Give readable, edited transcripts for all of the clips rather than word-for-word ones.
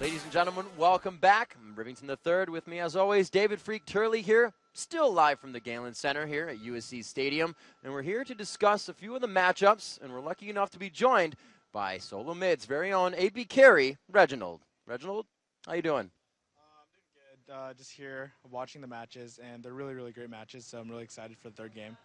Ladies and gentlemen, welcome back. I'm Rivington III with me, as always, David Freak Turley here, still live from the Galen Center here at USC Stadium. And we're here to discuss a few of the matchups, and we're lucky enough to be joined by Solo Mid's very own AP carry, Reginald. Reginald, how you doing? I'm doing good. Just here watching the matches, and they're really, really great matches, so I'm really excited for the third game.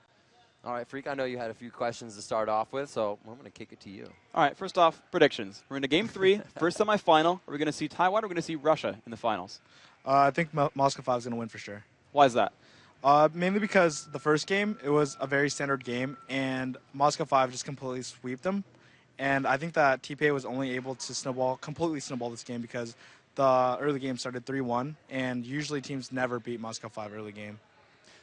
All right, Freak, I know you had a few questions to start off with, so I'm going to kick it to you. All right, first off, predictions. We're into Game 3, first semifinal. Are we going to see Taiwan or are we going to see Russia in the finals? I think Moscow 5 is going to win for sure. Why is that? Mainly because the first game, it was a very standard game, and Moscow 5 just completely sweeped them. And I think that TPA was only able to completely snowball this game because the early game started 3-1, and usually teams never beat Moscow 5 early game.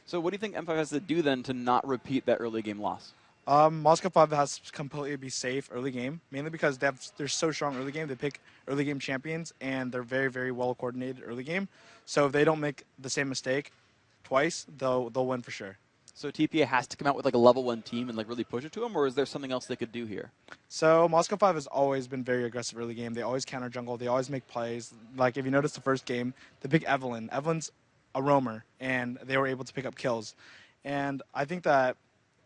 So what do you think M5 has to do then to not repeat that early game loss? Moscow 5 has to completely be safe early game, mainly because they're so strong early game. They pick early game champions, and they're very, very well coordinated early game. So if they don't make the same mistake twice, they'll win for sure. So TPA has to come out with like a level 1 team and like really push it to them, or is there something else they could do here? So Moscow 5 has always been very aggressive early game. They always counter jungle. They always make plays. Like if you notice the first game, they pick Evelyn. Evelyn's a roamer, and they were able to pick up kills. And I think that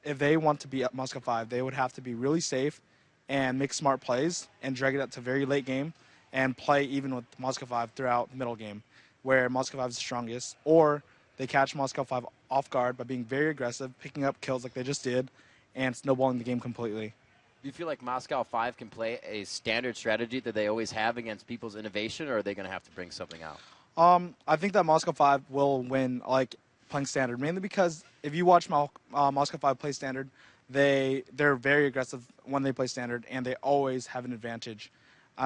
if they want to beat Moscow 5, they would have to be really safe and make smart plays and drag it up to very late game and play even with Moscow 5 throughout middle game, where Moscow 5 is the strongest. Or they catch Moscow 5 off guard by being very aggressive, picking up kills like they just did, and snowballing the game completely. Do you feel like Moscow 5 can play a standard strategy that they always have against people's innovation, or are they going to have to bring something out? I think that Moscow 5 will win, like, playing standard, mainly because if you watch Moscow 5 play standard, they're very aggressive when they play standard, and they always have an advantage.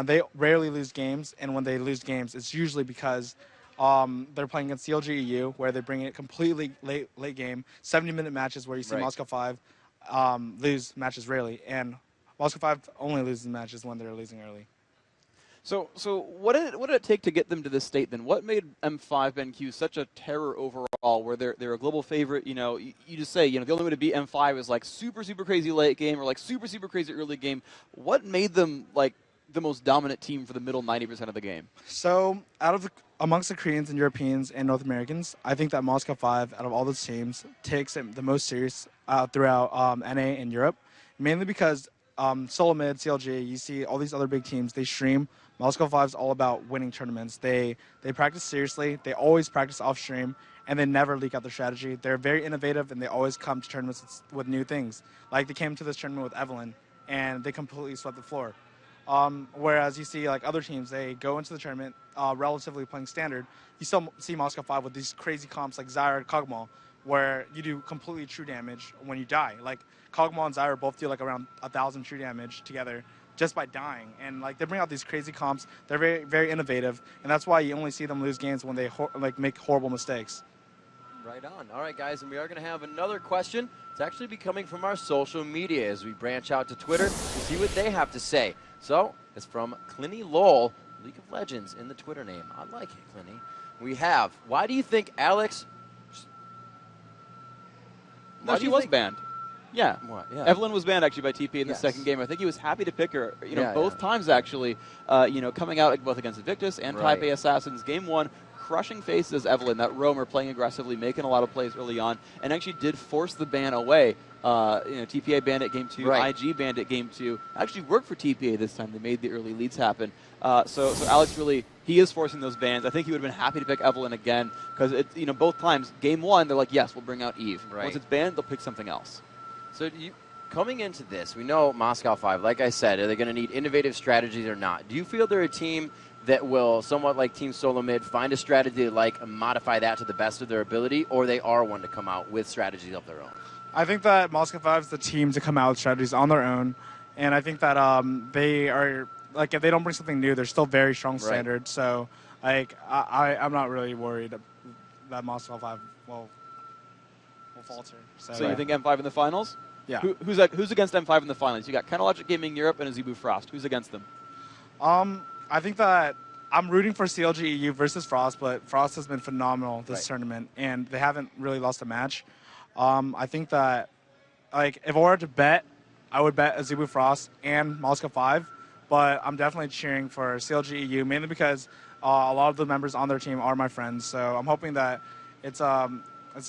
They rarely lose games, and when they lose games, it's usually because they're playing against CLG EU, where they bring it completely late game, 70-minute matches where you see Moscow 5 lose matches rarely, and Moscow 5 only loses matches when they're losing early. So what did it take to get them to this state then? What made M5 BenQ such a terror overall, where they're a global favorite? You know, you just say, you know, the only way to beat M5 is like super crazy late game or like super crazy early game. What made them like the most dominant team for the middle 90% of the game? So amongst the Koreans and Europeans and North Americans, I think that Moscow 5, out of all those teams, takes it the most serious throughout NA and Europe, mainly because Solo Mid, CLG, you see all these other big teams, they stream. Moscow 5 is all about winning tournaments. They practice seriously. They always practice off stream, and they never leak out their strategy. They're very innovative, and they always come to tournaments with new things. Like they came to this tournament with Evelyn, and they completely swept the floor. Whereas you see like other teams, they go into the tournament relatively playing standard. You still see Moscow 5 with these crazy comps like Zyra, Kog'Maw, where you do completely true damage when you die. Like Kog'Maw and Zyra both do like around 1,000 true damage together just by dying. And like they bring out these crazy comps. They're very, very innovative, and that's why you only see them lose games when they make horrible mistakes. Right on. All right, guys, and we are going to have another question. It's actually be coming from our social media as we branch out to Twitter to see what they have to say. So it's from Clinny Lowell, League of Legends in the Twitter name. I like it, Clinny. We have, why do you think Alex... No, she was banned. Yeah. What? Yeah. Evelyn was banned actually by TPA in the second game. I think he was happy to pick her, both times actually, coming out both against Invictus and Taipai Assassins. Game 1, crushing faces Evelyn, that roamer, playing aggressively, making a lot of plays early on, and actually did force the ban away. TPA banned it game 2, IG banned it game 2. Actually worked for TPA this time. They made the early leads happen. So Alex really, he is forcing those bans. I think he would have been happy to pick Evelyn again because both times, game 1, they're like, yes, we'll bring out Eve. Right. Once it's banned, they'll pick something else. So coming into this, we know Moscow 5, like I said, are they going to need innovative strategies or not? Do you feel they're a team that will, somewhat like Team Solo Mid, find a strategy to modify that to the best of their ability, or they are one to come out with strategies of their own? I think that Moscow 5 is the team to come out with strategies on their own, and I think that they are, if they don't bring something new, they're still very strong standard. So, I'm not really worried that Moscow 5 will falter. So you think M5 in the finals? Yeah. Who's against M5 in the finals? You got Logic Gaming Europe and Azebu Frost. Who's against them? I think that I'm rooting for CLG EU versus Frost, but Frost has been phenomenal this tournament, and they haven't really lost a match. I think that, if I were to bet, I would bet Azebu Frost and Moscow 5, but I'm definitely cheering for CLG EU, mainly because a lot of the members on their team are my friends, so I'm hoping that it's a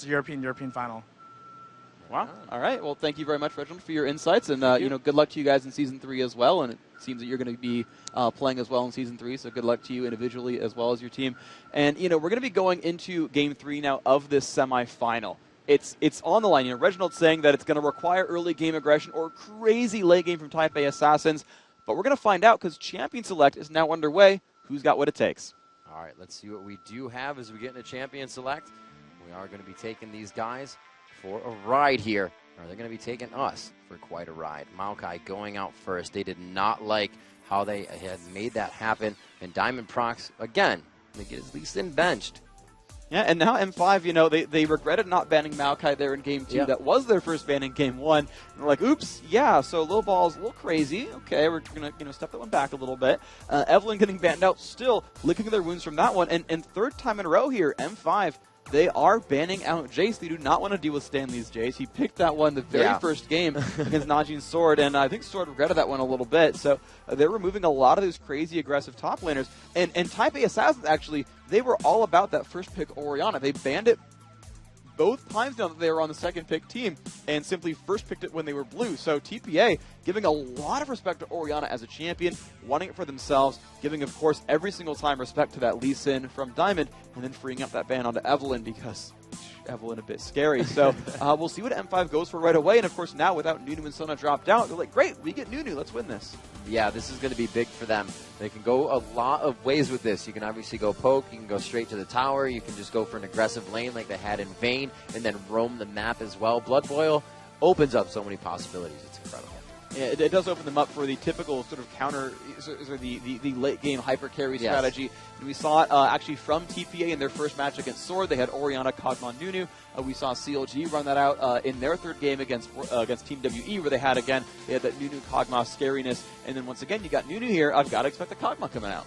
European final. Wow. All right. Well, thank you very much, Reginald, for your insights, and good luck to you guys in Season 3 as well, and it seems that you're going to be playing as well in Season 3, so good luck to you individually as well as your team. And, we're going to be going into Game 3 now of this semifinal. It's on the line. Reginald's saying that it's going to require early game aggression or crazy late game from Taipai Assassins, but we're going to find out because Champion Select is now underway. Who's got what it takes? All right, let's see what we do have as we get into Champion Select. We are going to be taking these guys for a ride here. Or they're going to be taking us for quite a ride. Maokai going out first. They did not like how they had made that happen. And Diamond Prox, again, they get his Lee Sin benched. Yeah, and now M5, they regretted not banning Maokai there in Game 2. Yep. That was their first ban in Game 1. And they're like, oops, yeah, so low ball's a little crazy. Okay, we're going to step that one back a little bit. Evelyn getting banned out, still licking their wounds from that one. And third time in a row here, M5, they are banning out Jace. They do not want to deal with Stanley's Jace. He picked that one the very first game against Najin's Sword, and I think Sword regretted that one a little bit. So they're removing a lot of those crazy aggressive top laners. And Taipai Assassins, actually, they were all about that first pick Orianna. They banned it both times now that they were on the second pick team and simply first picked it when they were blue. So TPA giving a lot of respect to Orianna as a champion, wanting it for themselves, giving, of course, every single time respect to that Lee Sin from Diamond, and then freeing up that ban onto Evelyn because Evelyn a bit scary. So we'll see what M5 goes for right away. And, of course, now without Nunu and Sona dropped out, they're like, great, we get Nunu. Let's win this. Yeah, this is going to be big for them. They can go a lot of ways with this. You can obviously go poke. You can go straight to the tower. You can just go for an aggressive lane like they had in Vayne and then roam the map as well. Blood Boil opens up so many possibilities. It's incredible. Yeah, it does open them up for the typical sort of counter, the late game hyper carry strategy. And we saw it actually from TPA in their first match against Sword. They had Orianna, Kog'Maw, Nunu. We saw CLG run that out in their third game against Team WE, where they had that Nunu Kog'Maw scariness. And then once again, you got Nunu here. I've got to expect the Kog'Maw coming out.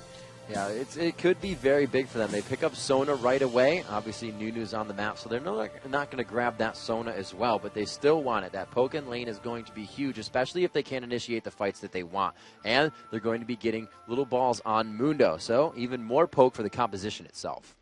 Yeah, it could be very big for them. They pick up Sona right away. Obviously, Nunu's on the map, so they're not going to grab that Sona as well, but they still want it. That poke and lane is going to be huge, especially if they can't initiate the fights that they want. And they're going to be getting little balls on Mundo, so even more poke for the composition itself.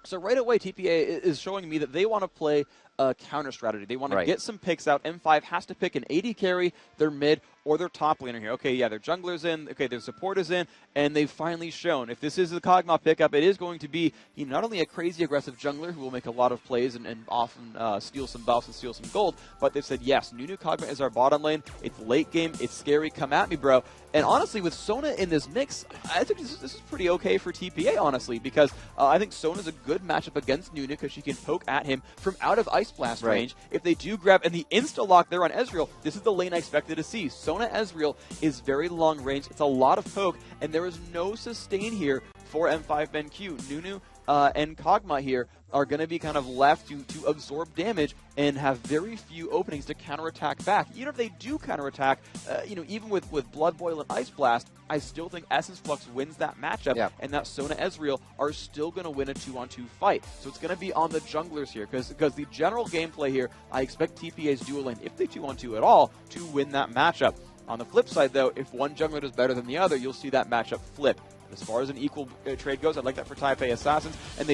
So right away, TPA is showing me that they want to play a counter strategy. They want to get some picks out. M5 has to pick an AD carry, their mid, or their top laner here. Okay, yeah, their jungler's in. Okay, their support is in. And they've finally shown, if this is the Kog'Maw pickup, it is going to be not only a crazy aggressive jungler who will make a lot of plays and often steal some buffs and steal some gold, but they've said, yes, Nunu Kog'Maw is our bottom lane. It's late game. It's scary. Come at me, bro. And honestly, with Sona in this mix, I think this is pretty okay for TPA, honestly, because I think Sona's a good matchup against Nunu because she can poke at him from out of Ice Blast range. If they do grab, and the insta-lock there on Ezreal, this is the lane I expected to see. Sona Ezreal is very long range. It's a lot of poke, and there is no sustain here for M5 BenQ. Nunu and Kog'Maw here are going to be kind of left to absorb damage and have very few openings to counterattack back. Even if they do counterattack, even with Blood Boil and Ice Blast, I still think Essence Flux wins that matchup, and that Sona Ezreal are still going to win a 2-on-2 fight. So it's going to be on the junglers here, because the general gameplay here, I expect TPA's dual lane, if they 2-on-2 at all, to win that matchup. On the flip side, though, if one jungler does better than the other, you'll see that matchup flip. As far as an equal trade goes, I'd like that for Taipai Assassins. And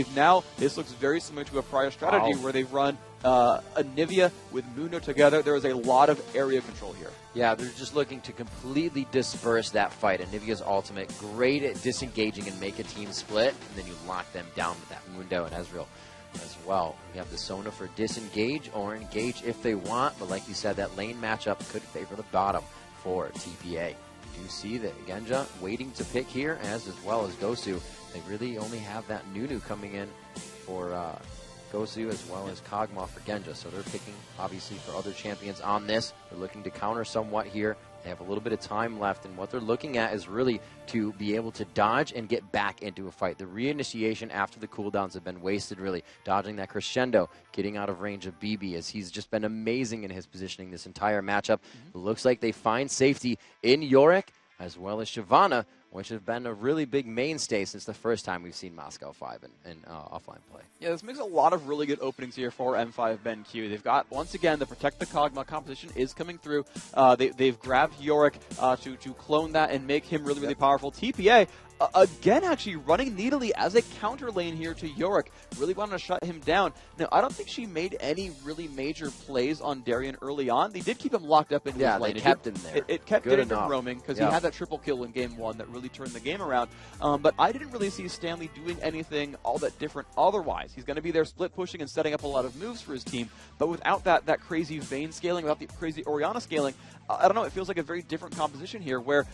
this looks very similar to a prior strategy where they've run Anivia with Mundo together. There is a lot of area control here. Yeah, they're just looking to completely disperse that fight. Anivia's ultimate, great at disengaging and make a team split, and then you lock them down with that Mundo and Ezreal as well. We have the Sona for disengage or engage if they want, but like you said, that lane matchup could favor the bottom for TPA. You see that Genja waiting to pick here, as well as Gosu. They really only have that Nunu coming in for Gosu, as well as Kog'Maw for Genja. So they're picking, obviously, for other champions on this. They're looking to counter somewhat here. They have a little bit of time left, and what they're looking at is really to be able to dodge and get back into a fight. The reinitiation after the cooldowns have been wasted, really. Dodging that crescendo, getting out of range of BB, as he's just been amazing in his positioning this entire matchup. It looks like they find safety in Yorick, as well as Shyvana, which have been a really big mainstay since the first time we've seen Moscow 5 in offline play. Yeah, this makes a lot of really good openings here for M5 BenQ. They've got, once again, the Protect the Kog'Maw composition is coming through. They've grabbed Yorick to clone that and make him really, really powerful. TPA, again, actually running Needly as a counter lane here to Yorick. Really wanting to shut him down. Now, I don't think she made any really major plays on Darien early on. They did keep him locked up in his lane. They kept him there. It kept getting him roaming, because he had that triple kill in game 1 that really turned the game around. But I didn't really see Stanley doing anything all that different otherwise. He's going to be there split pushing and setting up a lot of moves for his team, but without that crazy Vayne scaling, without the crazy Orianna scaling, I don't know, it feels like a very different composition here where,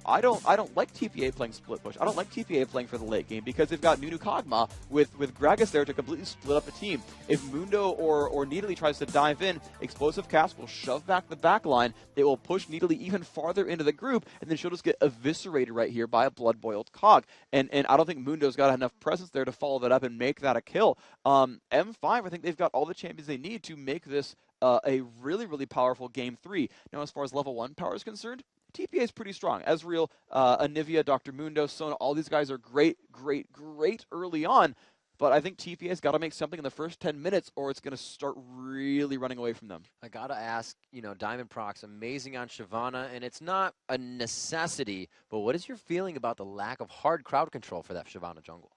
I don't like TPA playing split push. I don't like TPA playing for the late game, because they've got Nunu Kog'Maw with Gragas there to completely split up a team. If Mundo or Needly tries to dive in, Explosive Cast will shove back the back line. It will push Needly even farther into the group, and then she'll just get eviscerated right here by a blood-boiled Cog. And I don't think Mundo's got enough presence there to follow that up and make that a kill. M5, I think they've got all the champions they need to make this a really, really powerful Game 3. Now, as far as level 1 power is concerned, TPA is pretty strong. Ezreal, Anivia, Dr. Mundo, Sona, all these guys are great early on. But I think TPA's got to make something in the first 10 minutes, or it's going to start really running away from them. I got to ask, Diamond Prox, amazing on Shyvana, and it's not a necessity, but what is your feeling about the lack of hard crowd control for that Shyvana jungle?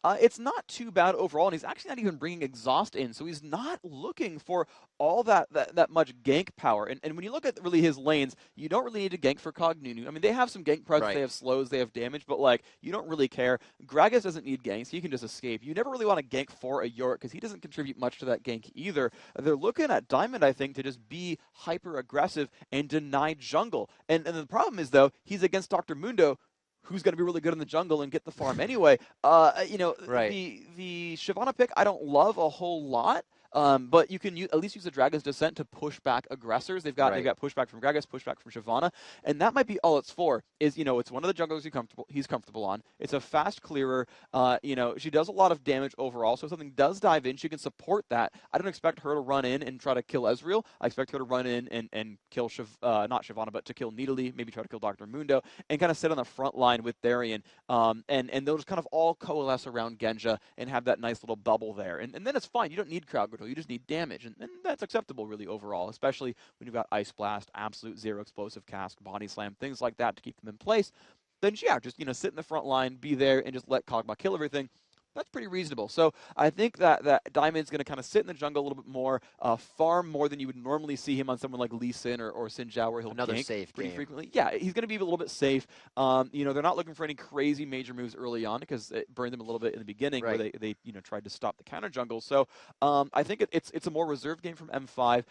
It's not too bad overall, and he's actually not even bringing Exhaust in, so he's not looking for all that much gank power. And when you look at really his lanes, you don't really need to gank for Nunu. I mean, they have some gank presence, they have slows, they have damage, but you don't really care. Gragas doesn't need ganks, he can just escape. You never really want to gank for a Yorick, because he doesn't contribute much to that gank either. They're looking at Diamond, I think, to just be hyper-aggressive and deny jungle. And the problem is, though, he's against Dr. Mundo, who's going to be really good in the jungle and get the farm anyway. The Shyvana pick I don't love a whole lot. But you can at least use the Dragon's Descent to push back aggressors. They've got pushback from Gragas, pushback from Shyvana, and that might be all it's for. It's one of the junglers he's comfortable on. It's a fast clearer. She does a lot of damage overall, so if something does dive in, she can support that. I don't expect her to run in and try to kill Ezreal. I expect her to run in and kill not Shyvana, but to kill Needly, maybe try to kill Dr. Mundo, and kind of sit on the front line with Darien. And they'll just kind of all coalesce around Genja and have that nice little bubble there. And then it's fine. You don't need crowd control. You just need damage, and that's acceptable really overall, especially when you've got Ice Blast, Absolute Zero Explosive Cast, Body Slam, things like that to keep them in place. Then just sit in the front line, be there, and just let Kog'Maw kill everything. That's pretty reasonable. So I think that Diamond's going to kind of sit in the jungle a little bit more, farm more than you would normally see him on someone like Lee Sin or Xin Zhao, where he'll gank safe pretty game. Frequently. Yeah, he's going to be a little bit safe. They're not looking for any crazy major moves early on, because it burned them a little bit in the beginning where they tried to stop the counter jungle. So I think it's a more reserved game from M5.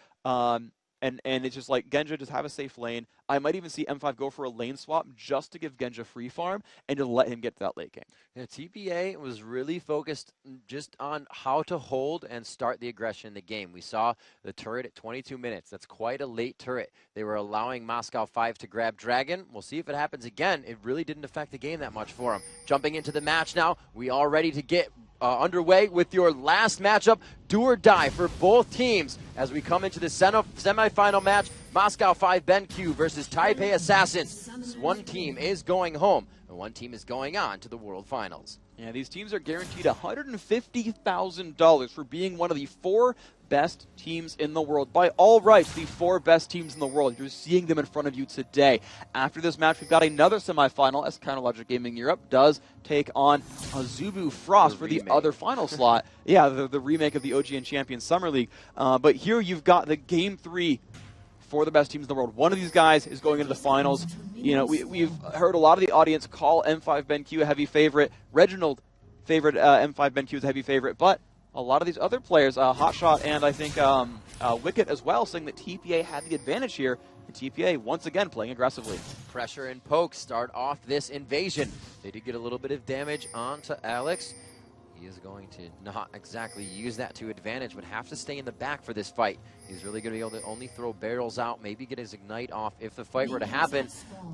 And it's just like Genja, just have a safe lane. I might even see M5 go for a lane swap just to give Genja free farm and to let him get to that late game. Yeah, TPA was really focused just on how to hold and start the aggression in the game. We saw the turret at 22 minutes. That's quite a late turret. They were allowing Moscow 5 to grab Dragon. We'll see if it happens again. It really didn't affect the game that much for him. Jumping into the match now, we are ready to get underway with your last matchup, do or die for both teams as we come into the semifinal match. Moscow 5 BenQ versus Taipei Assassins. One team is going home, and one team is going on to the World Finals. Yeah, these teams are guaranteed $150,000 for being one of the 4 best teams in the world. By all rights, the 4 best teams in the world. You're seeing them in front of you today. After this match, we've got another semifinal as Counterlogic Gaming Europe does take on Azubu Frost for the other final slot. Yeah, the remake of the OGN Champions Summer League. But here you've got the Game 3 for the best teams in the world. One of these guys is going into the finals. You know, we've heard a lot of the audience call M5 BenQ a heavy favorite. Reginald favored M5 BenQ as a heavy favorite, but a lot of these other players, Hotshot and I think Wicket as well, saying that TPA had the advantage here. And TPA, once again, playing aggressively. Pressure and Poke start off this invasion. They did get a little bit of damage onto Alex. He is going to not exactly use that to advantage, but have to stay in the back for this fight. He's really going to be able to only throw barrels out, maybe get his Ignite off if the fight were to happen.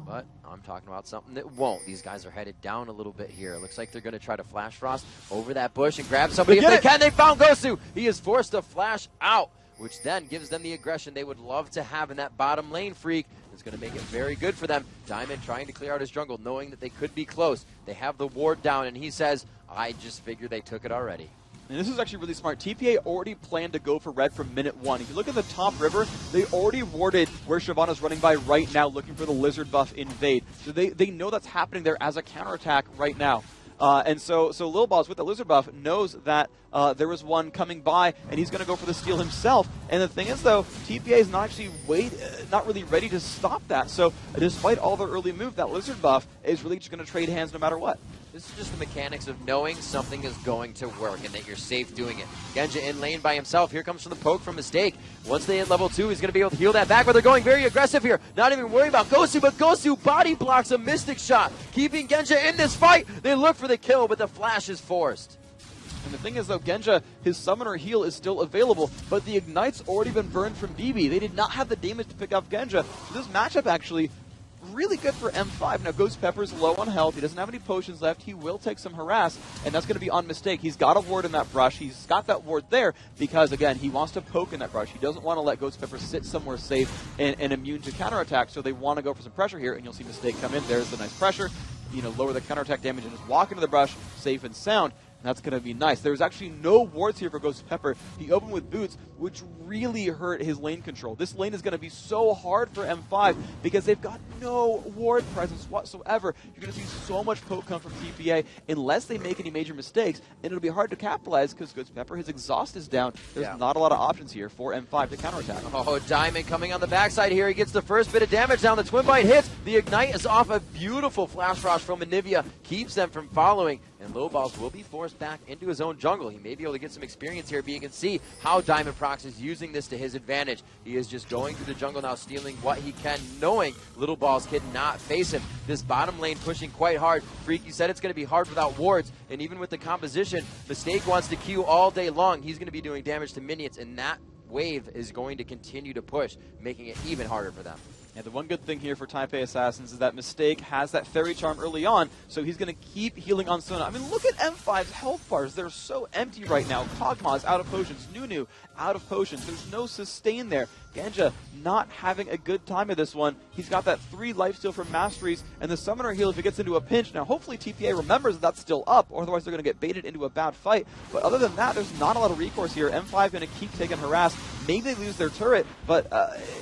But I'm talking about something that won't. These guys are headed down a little bit here. It looks like they're going to try to Flash Frost over that bush and grab somebody if they can. They found Gosu. He is forced to flash out, which then gives them the aggression they would love to have in that bottom lane. Freak is going to make it very good for them. Diamond trying to clear out his jungle, knowing that they could be close. They have the ward down, and he says, I just figured they took it already. And this is actually really smart. TPA already planned to go for red from minute 1. If you look at the top river, they already warded where Shyvana's running by right now, looking for the lizard buff invade. So they know that's happening there as a counterattack right now. And so Lil Balls with the lizard buff knows that there was one coming by, and he's going to go for the steal himself. And the thing is, though, TPA is not actually not really ready to stop that. So despite all their early move, that lizard buff is really just going to trade hands no matter what. This is just the mechanics of knowing something is going to work and that you're safe doing it. Genja in lane by himself. Here comes from the Poke from Mistake. Once they hit level 2, he's going to be able to heal that back, but they're going very aggressive here. Not even worried about Gosu, but Gosu body blocks a Mystic Shot, keeping Genja in this fight. They look for the kill, but the flash is forced. And the thing is, though, Genja, his summoner heal is still available, but the Ignite's already been burned from BB. They did not have the damage to pick up Genja. So this matchup actually really good for M5. Now, Ghost Pepper's low on health. He doesn't have any potions left. He will take some harass, and that's going to be on Mistake. He's got a ward in that brush. He's got that ward there because, again, he wants to poke in that brush. He doesn't want to let Ghost Pepper sit somewhere safe and immune to counterattack, so they want to go for some pressure here, and you'll see Mistake come in. There's the nice pressure. You know, lower the counterattack damage and just walk into the brush safe and sound. That's going to be nice. There's actually no wards here for Ghost Pepper. He opened with boots, which really hurt his lane control. This lane is going to be so hard for M5 because they've got no ward presence whatsoever. You're going to see so much poke come from TPA unless they make any major mistakes, and it'll be hard to capitalize because Ghost Pepper, his exhaust is down. There's not a lot of options here for M5 to counterattack. Oh, Diamond coming on the backside here. He gets the first bit of damage down. The Twin Bite hits. The Ignite is off. A beautiful Flash Frost from Anivia keeps them from following. And Low Balls will be forced back into his own jungle. He may be able to get some experience here, but you can see how Diamond Prox is using this to his advantage. He is just going through the jungle now, stealing what he can, knowing Little Balls cannot face him. This bottom lane pushing quite hard. Freak, you said it's going to be hard without wards, and even with the composition, Mistake wants to Q all day long. He's going to be doing damage to minions, and that wave is going to continue to push, making it even harder for them. Yeah, the one good thing here for Taipei Assassins is that Mistake has that Fairy Charm early on, so he's going to keep healing on Sona. I mean, look at M5's health bars. They're so empty right now. Kog'Maw's out of potions. Nunu out of potions. There's no sustain there. Genja not having a good time of this one. He's got that 3 lifesteal from Masteries and the Summoner heal if he gets into a pinch. Now, hopefully TPA remembers that that's still up, or otherwise they're going to get baited into a bad fight. But other than that, there's not a lot of recourse here. M5 going to keep taking harass. Maybe they lose their turret, but,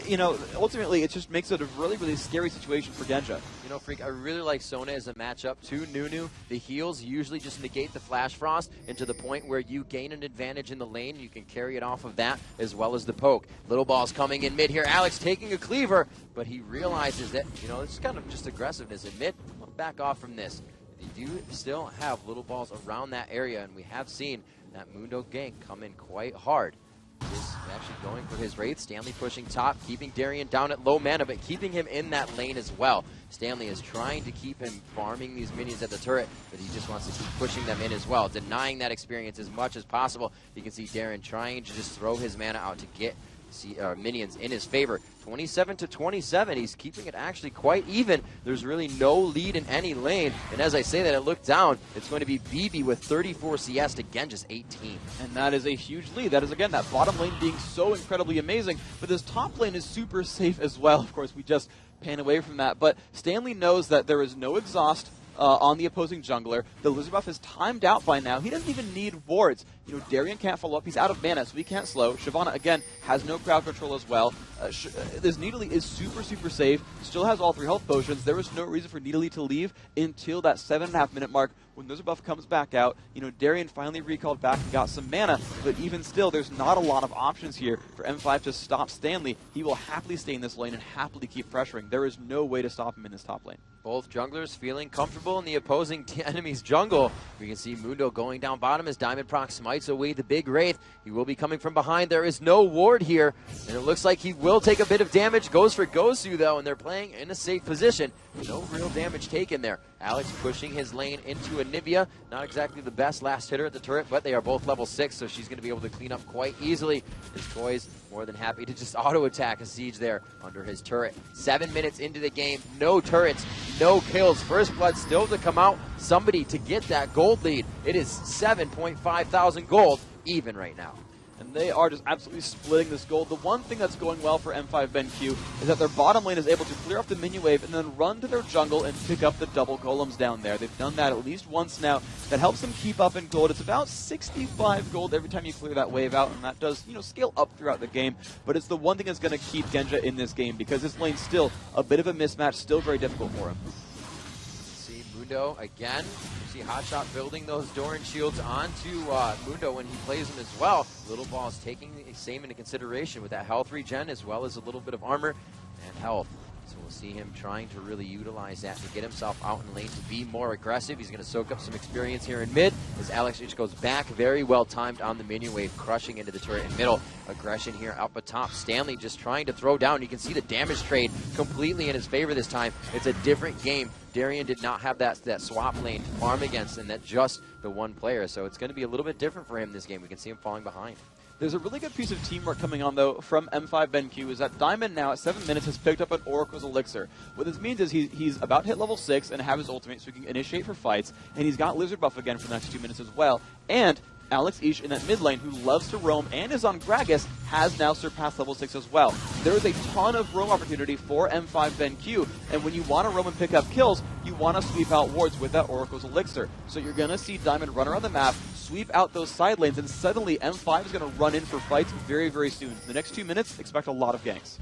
you know, ultimately it just makes it a really, really scary situation for Genja. You know, Freak, I really like Sona as a matchup to Nunu. The heals usually just negate the Flash Frost, and to the point where you gain an advantage in the lane, you can carry it off of that as well as the poke. Little Balls coming in mid here. Alex taking a cleaver, but he realizes that, you know, it's kind of just aggressiveness in mid. I'll back off from this. They do still have Little Balls around that area, and we have seen that Mundo gank come in quite hard. Is actually going for his Wraith. Stanley pushing top, keeping Darien down at low mana, but keeping him in that lane as well. Stanley is trying to keep him farming these minions at the turret, but he just wants to keep pushing them in as well, denying that experience as much as possible. You can see Darien trying to just throw his mana out to get minions in his favor. 27-27. He's keeping it actually quite even. There's really no lead in any lane. And as I say that, I look down. It's going to be BB with 34 CS to Genja's 18. And that is a huge lead. That is, again, that bottom lane being so incredibly amazing. But this top lane is super safe as well. Of course, we just pan away from that. But Stanley knows that there is no exhaust on the opposing jungler. The Lizard buff is timed out by now. He doesn't even need wards. You know, Darien can't follow up. He's out of mana, so he can't slow. Shyvana, again, has no crowd control as well. This Nidalee is super, super safe. Still has all 3 health potions. There was no reason for Nidalee to leave until that 7.5 minute mark when Lizard buff comes back out. You know, Darien finally recalled back and got some mana, but even still, there's not a lot of options here for M5 to stop Stanley. He will happily stay in this lane and happily keep pressuring. There is no way to stop him in this top lane. Both junglers feeling comfortable in the opposing enemy's jungle. We can see Mundo going down bottom as Diamond Proc smites away the big Wraith. He will be coming from behind. There is no ward here, and it looks like he will take a bit of damage. Goes for Gosu, though, and they're playing in a safe position. No real damage taken there. Alex pushing his lane into Anivia. Not exactly the best last hitter at the turret, but they are both level 6, so she's going to be able to clean up quite easily. His Toys more than happy to just auto-attack a siege there under his turret. 7 minutes into the game, no turrets, no kills. First blood still to come out. Somebody to get that gold lead. It is 7.5 thousand gold even right now. And they are just absolutely splitting this gold. The one thing that's going well for M5 BenQ is that their bottom lane is able to clear off the minion wave and then run to their jungle and pick up the double golems down there. They've done that at least once now. That helps them keep up in gold. It's about 65 gold every time you clear that wave out, and that does, you know, scale up throughout the game. But it's the one thing that's going to keep Genja in this game because this lane's still a bit of a mismatch, still very difficult for him. See Mundo again. You see Hotshot building those Doran shields onto Mundo when he plays them as well. Little Ball's taking the same into consideration with that health regen as well as a little bit of armor and health. So we'll see him trying to really utilize that to get himself out in lane to be more aggressive. He's going to soak up some experience here in mid as Alex H goes back. Very well timed on the minion wave, crushing into the turret in middle. Aggression here up atop. Stanley just trying to throw down. You can see the damage trade completely in his favor this time. It's a different game. Darien did not have that swap lane to farm against, and that just the one player. So it's going to be a little bit different for him this game. We can see him falling behind. There's a really good piece of teamwork coming on, though, from M5 BenQ, is that Diamond now at 7 minutes has picked up an Oracle's Elixir. What this means is he's about to hit level 6 and have his ultimate so he can initiate for fights, and he's got Lizard buff again for the next 2 minutes as well. And Alex Ish in that mid lane, who loves to roam and is on Gragas, has now surpassed level 6 as well. There is a ton of roam opportunity for M5 BenQ, and when you want to roam and pick up kills, you want to sweep out wards with that Oracle's Elixir. So you're going to see Diamond run around the map, sweep out those side lanes, and suddenly M5 is going to run in for fights very, very soon. In the next 2 minutes, expect a lot of ganks.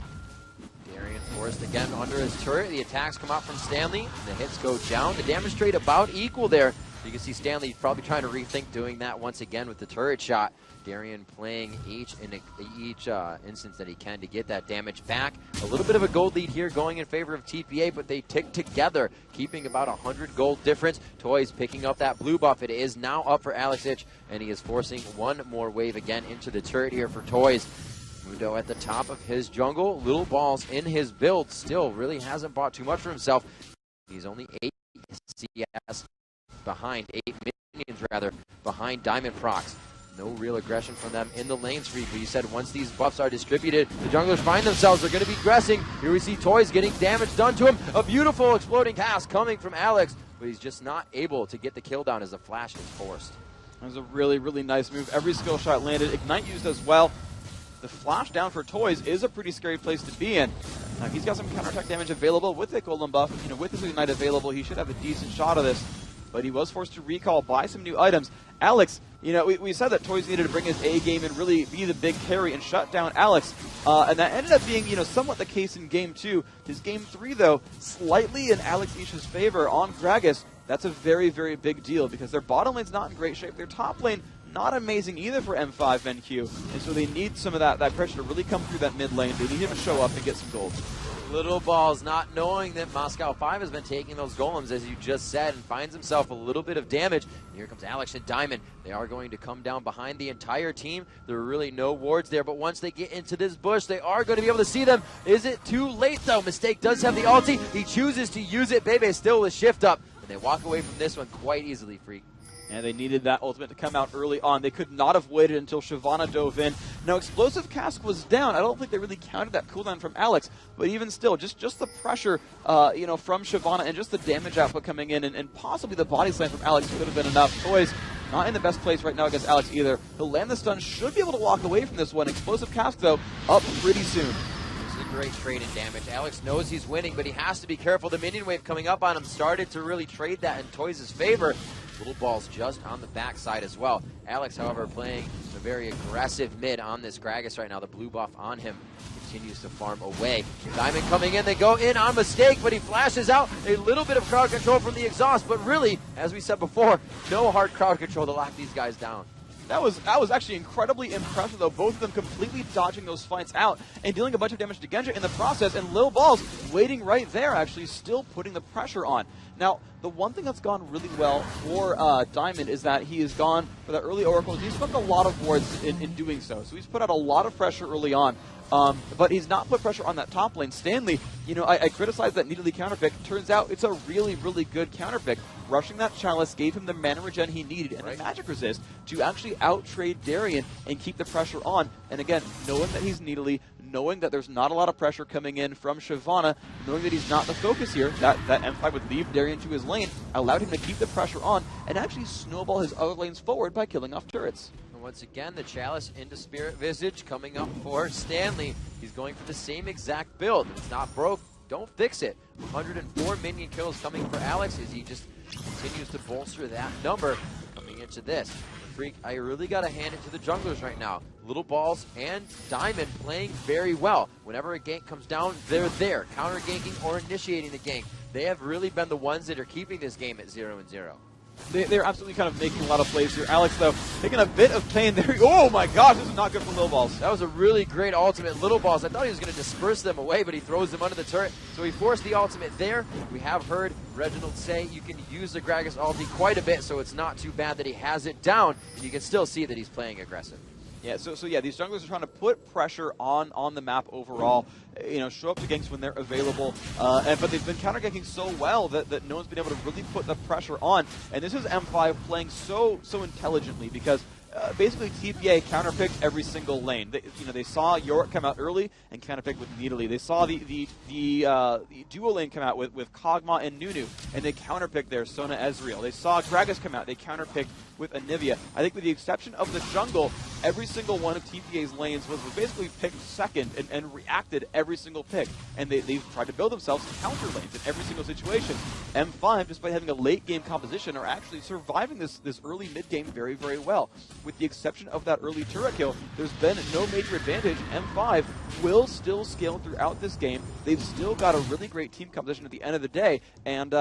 Darien forced again under his turret. The attacks come out from Stanley, and the hits go down. The damage trade about equal there. You can see Stanley probably trying to rethink doing that once again with the turret shot. Darien playing each instance that he can to get that damage back. A little bit of a gold lead here going in favor of TPA, but they tick together, keeping about 100 gold difference. Toys picking up that blue buff. It is now up for Alex Ich, and he is forcing one more wave again into the turret here for Toys. Mundo at the top of his jungle. Little Balls in his build. Still really hasn't bought too much for himself. He's only 8 CS behind, 8 minions rather, behind Diamond Procs. No real aggression from them in the lane streak, but you said once these buffs are distributed, the junglers find themselves, they're going to be aggressing. Here we see Toys getting damage done to him. A beautiful exploding cast coming from Alex, but he's just not able to get the kill down as the flash is forced. That was a really, really nice move. Every skill shot landed. Ignite used as well. The flash down for Toys is a pretty scary place to be in. Now, he's got some counterattack damage available with the Golem buff. You know, with his Ignite available, he should have a decent shot of this. But he was forced to recall, buy some new items. Alex, you know, we said that Toys needed to bring his A game and really be the big carry and shut down Alex. And that ended up being, you know, somewhat the case in Game 2. His Game 3, though, slightly in Alex Ish's favor on Gragas. That's a very, very big deal because their bottom lane's not in great shape. Their top lane, not amazing either for M5 BenQ. And so they need some of that pressure to really come through that mid lane. They need him to show up and get some gold. Little Balls not knowing that Moscow 5 has been taking those golems, as you just said, and finds himself a little bit of damage. And here comes Alex and Diamond. They are going to come down behind the entire team. There are really no wards there, but once they get into this bush, they are going to be able to see them. Is it too late, though? Mistake does have the ulti. He chooses to use it. Bebe still with shift up, and they walk away from this one quite easily, Freak. And they needed that ultimate to come out early on. They could not have waited until Shyvana dove in. Now, Explosive Cask was down. I don't think they really counted that cooldown from Alex, but even still, just the pressure, from Shyvana and just the damage output coming in, and possibly the body slam from Alex could have been enough. Toys not in the best place right now against Alex either. He'll land the stun, should be able to walk away from this one. Explosive Cask, though, up pretty soon. This is a great trade in damage. Alex knows he's winning, but he has to be careful. The minion wave coming up on him started to really trade that in Toys' favor. Little Ball's just on the backside as well. Alex, however, playing a very aggressive mid on this Gragas right now. The blue buff on him continues to farm away. Diamond coming in. They go in on mistake, but he flashes out. A little bit of crowd control from the exhaust, but really, as we said before, no hard crowd control to lock these guys down. That was actually incredibly impressive, though. Both of them completely dodging those fights out and dealing a bunch of damage to Genja in the process, and Lil Balls waiting right there, actually still putting the pressure on. Now, the one thing that's gone really well for Diamond is that he has gone for the early oracles. He's put a lot of wards in doing so. So he's put out a lot of pressure early on. But he's not put pressure on that top lane. Stanley, I criticized that needly counterpick. Turns out it's a really, really good counterpick. Rushing that Chalice gave him the mana regen he needed and the magic resist to actually out-trade Darien and keep the pressure on. And again, knowing that he's needly, knowing that there's not a lot of pressure coming in from Shyvana, knowing that he's not the focus here, that M5 would leave Darien to his lane, allowed him to keep the pressure on and actually snowball his other lanes forward by killing off turrets. Once again, the Chalice into Spirit Visage coming up for Stanley. He's going for the same exact build. If it's not broke, don't fix it. 104 minion kills coming for Alex as he just continues to bolster that number coming into this. Freak, I really got to hand it to the junglers right now. Little Balls and Diamond playing very well. Whenever a gank comes down, they're there, counter ganking or initiating the gank. They have really been the ones that are keeping this game at 0-0. They're absolutely kind of making a lot of plays here. Alex, though, taking a bit of pain there. Oh, my gosh, this is not good for Lil Balls. That was a really great ultimate. Little Balls, I thought he was going to disperse them away, but he throws them under the turret. So he forced the ultimate there. We have heard Reginald say you can use the Gragas ulti quite a bit, so it's not too bad that he has it down. And you can still see that he's playing aggressive. Yeah, so yeah, these junglers are trying to put pressure on the map overall. Show up to ganks when they're available, but they've been counter ganking so well that no one's been able to really put the pressure on. And this is M5 playing so intelligently because basically TPA counterpicked every single lane. They saw Yorick come out early and counterpicked with Nidalee. They saw the duo lane come out with Kog'Maw and Nunu, and they counterpicked there Sona Ezreal. They saw Gragas come out. They counterpicked with Anivia. I think with the exception of the jungle, every single one of TPA's lanes was basically picked second and reacted every single pick. And they've tried to build themselves counter lanes in every single situation. M5, despite having a late game composition, are actually surviving this early mid game very, very well. With the exception of that early turret kill, there's been no major advantage. M5 will still scale throughout this game. They've still got a really great team composition at the end of the day. And,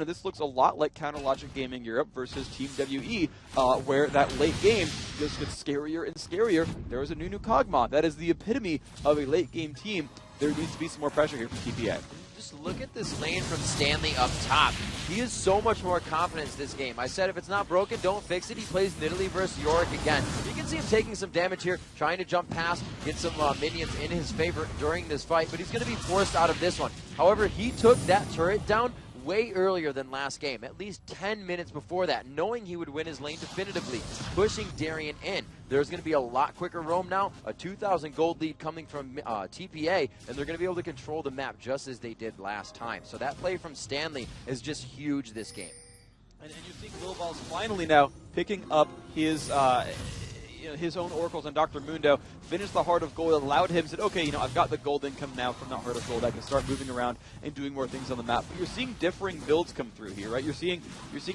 this looks a lot like Counter Logic Gaming Europe versus Team WE, where that late game just gets scarier and scarier. There was a Nunu Kog'Maw. That is the epitome of a late game team. There needs to be some more pressure here from TPA. Just look at this lane from Stanley up top. He has so much more confidence this game. I said if it's not broken, don't fix it. He plays Nidalee versus Yorick again. You can see him taking some damage here, trying to jump past, get some minions in his favor during this fight, but he's going to be forced out of this one. However, he took that turret down way earlier than last game, at least 10 minutes before that, knowing he would win his lane definitively, pushing Darien in. There's going to be a lot quicker roam now, a 2,000 gold lead coming from TPA, and they're going to be able to control the map just as they did last time. So that play from Stanley is just huge this game. And you think Lil Balls finally now picking up his own oracles on Dr. Mundo, finished the Heart of Gold, allowed him, said, okay, I've got the gold income now from the Heart of Gold. I can start moving around and doing more things on the map. But you're seeing differing builds come through here, right? You're seeing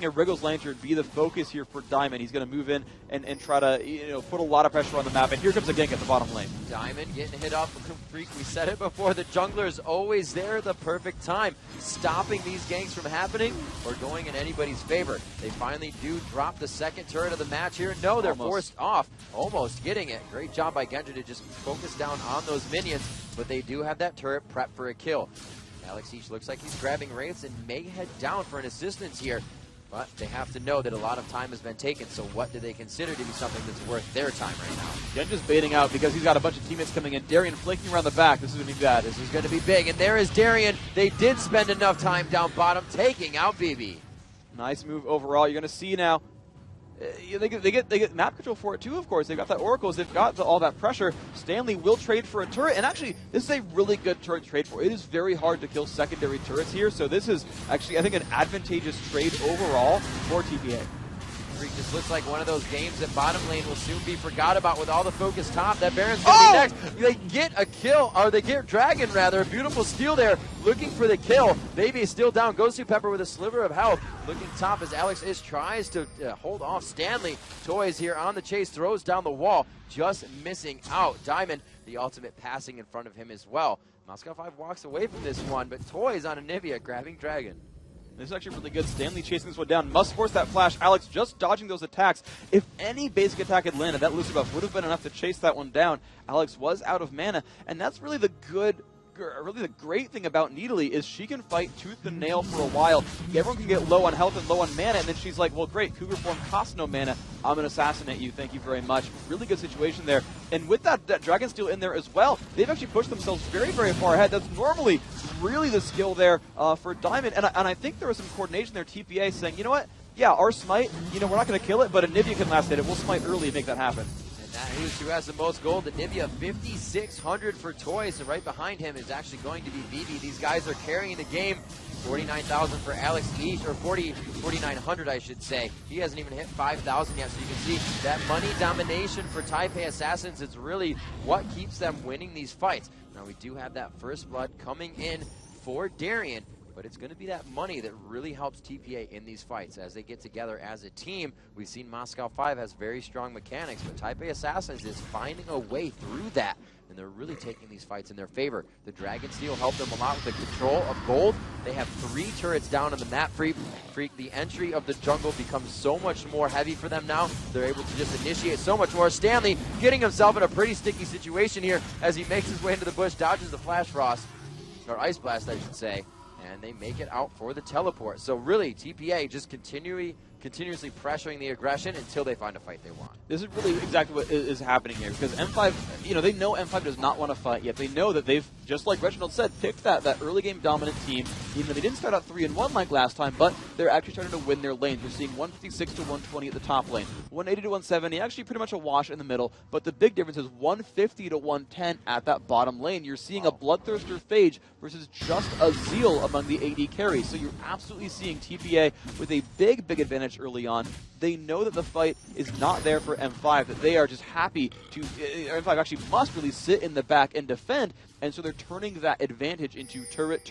a Wriggles Lantern be the focus here for Diamond. He's going to move in and try to, put a lot of pressure on the map. And here comes a gank at the bottom lane. Diamond getting hit off of Freak. We said it before. The jungler is always there at the perfect time, stopping these ganks from happening or going in anybody's favor. They finally do drop the second turret of the match here. No, they're forced off. Almost getting it. Great job by Genja to just focus down on those minions, but they do have that turret prepped for a kill. Alex Each looks like he's grabbing Wraiths and may head down for an assistance here, but they have to know that a lot of time has been taken, so what do they consider to be something that's worth their time right now? Genja's baiting out because he's got a bunch of teammates coming in. Darien flanking around the back. This is going to be bad. This is going to be big, and there is Darien. They did spend enough time down bottom taking out BB. Nice move overall. You're going to see now they get map control for it too, of course. They've got that Oracles, they've got all that pressure. Stanley will trade for a turret, and actually, this is a really good turret to trade for. It is very hard to kill secondary turrets here, so this is actually, I think, an advantageous trade overall for TPA. Just looks like one of those games that bottom lane will soon be forgot about with all the focus top. That Baron's going to be next. They get a kill, or they get Dragon rather. A beautiful steal there, looking for the kill. Baby is still down. Goes to Pepper with a sliver of health. Looking top as Alex Ish tries to hold off Stanley. Toys here on the chase, throws down the wall, just missing out. Diamond, the ultimate passing in front of him as well. Moscow 5 walks away from this one, but Toys on Anivia grabbing Dragon. This is actually really good. Stanley chasing this one down. Must force that flash. Alex just dodging those attacks. If any basic attack had landed, that Lucy buff would have been enough to chase that one down. Alex was out of mana, and that's really the great thing about Needly is she can fight tooth and nail for a while. Everyone can get low on health and low on mana, and then she's like, well, great, Cougar form costs no mana. I'm going to assassinate you. Thank you very much. Really good situation there. And with that Dragon Steel in there as well, they've actually pushed themselves very, very far ahead. That's normally really the skill there for Diamond. And I think there was some coordination there, TPA saying, you know what? Yeah, our smite, we're not going to kill it, but Anivia can last hit it. We'll smite early and make that happen. Who's who has the most gold? Anivia, 5,600 for Toys, and right behind him is actually going to be BB. These guys are carrying the game. 49,000 for Alex Each, or 4,900 I should say. He hasn't even hit 5,000 yet, so you can see that money domination for Taipai Assassins is really what keeps them winning these fights. Now we do have that first blood coming in for Darian, but it's going to be that money that really helps TPA in these fights as they get together as a team. We've seen Moscow 5 has very strong mechanics, but Taipai Assassins is finding a way through that, and they're really taking these fights in their favor. The Dragon Steel helped them a lot with the control of gold. They have 3 turrets down on the map. Freak. The entry of the jungle becomes so much more heavy for them now. They're able to just initiate so much more. Stanley getting himself in a pretty sticky situation here as he makes his way into the bush, dodges the Flash Frost, or Ice Blast, I should say. And they make it out for the teleport. So really, TPA just continuously pressuring the aggression until they find a fight they want. This is really exactly what is happening here, because M5, they know M5 does not want to fight yet. They know that they've, just like Reginald said, picked that early game dominant team, even though they didn't start out 3-1 like last time, but they're actually starting to win their lanes. You're seeing 156 to 120 at the top lane, 180 to 170, actually pretty much a wash in the middle, but the big difference is 150 to 110 at that bottom lane. You're seeing a Bloodthirster Phage versus just a Zeal among the AD carries, so you're absolutely seeing TPA with a big advantage early on. They know that the fight is not there for M5, that they are just happy to, M5 actually must really sit in the back and defend, and so they're turning that advantage into turret.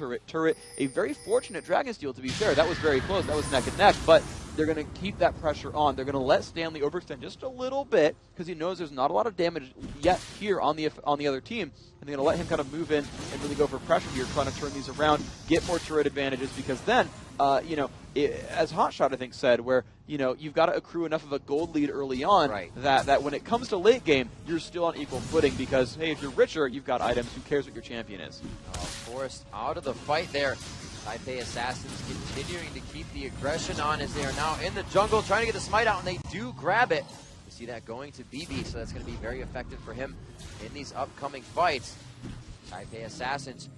A very fortunate Dragon Steel, to be fair. That was very close. That was neck and neck, but they're going to keep that pressure on. They're going to let Stanley overextend just a little bit because he knows there's not a lot of damage yet here on the other team, and they're going to let him kind of move in and really go for pressure here, trying to turn these around, get more turret advantages, because then, as Hotshot, I think, said, where, you've got to accrue enough of a gold lead early on, right, that when it comes to late game, you're still on equal footing because, hey, if you're richer, you've got items. Who cares what your champion is? Forced out of the fight there. Taipai Assassins continuing to keep the aggression on as they are now in the jungle, trying to get the smite out, and they do grab it. You see that going to BB, so that's going to be very effective for him in these upcoming fights. Taipai Assassins,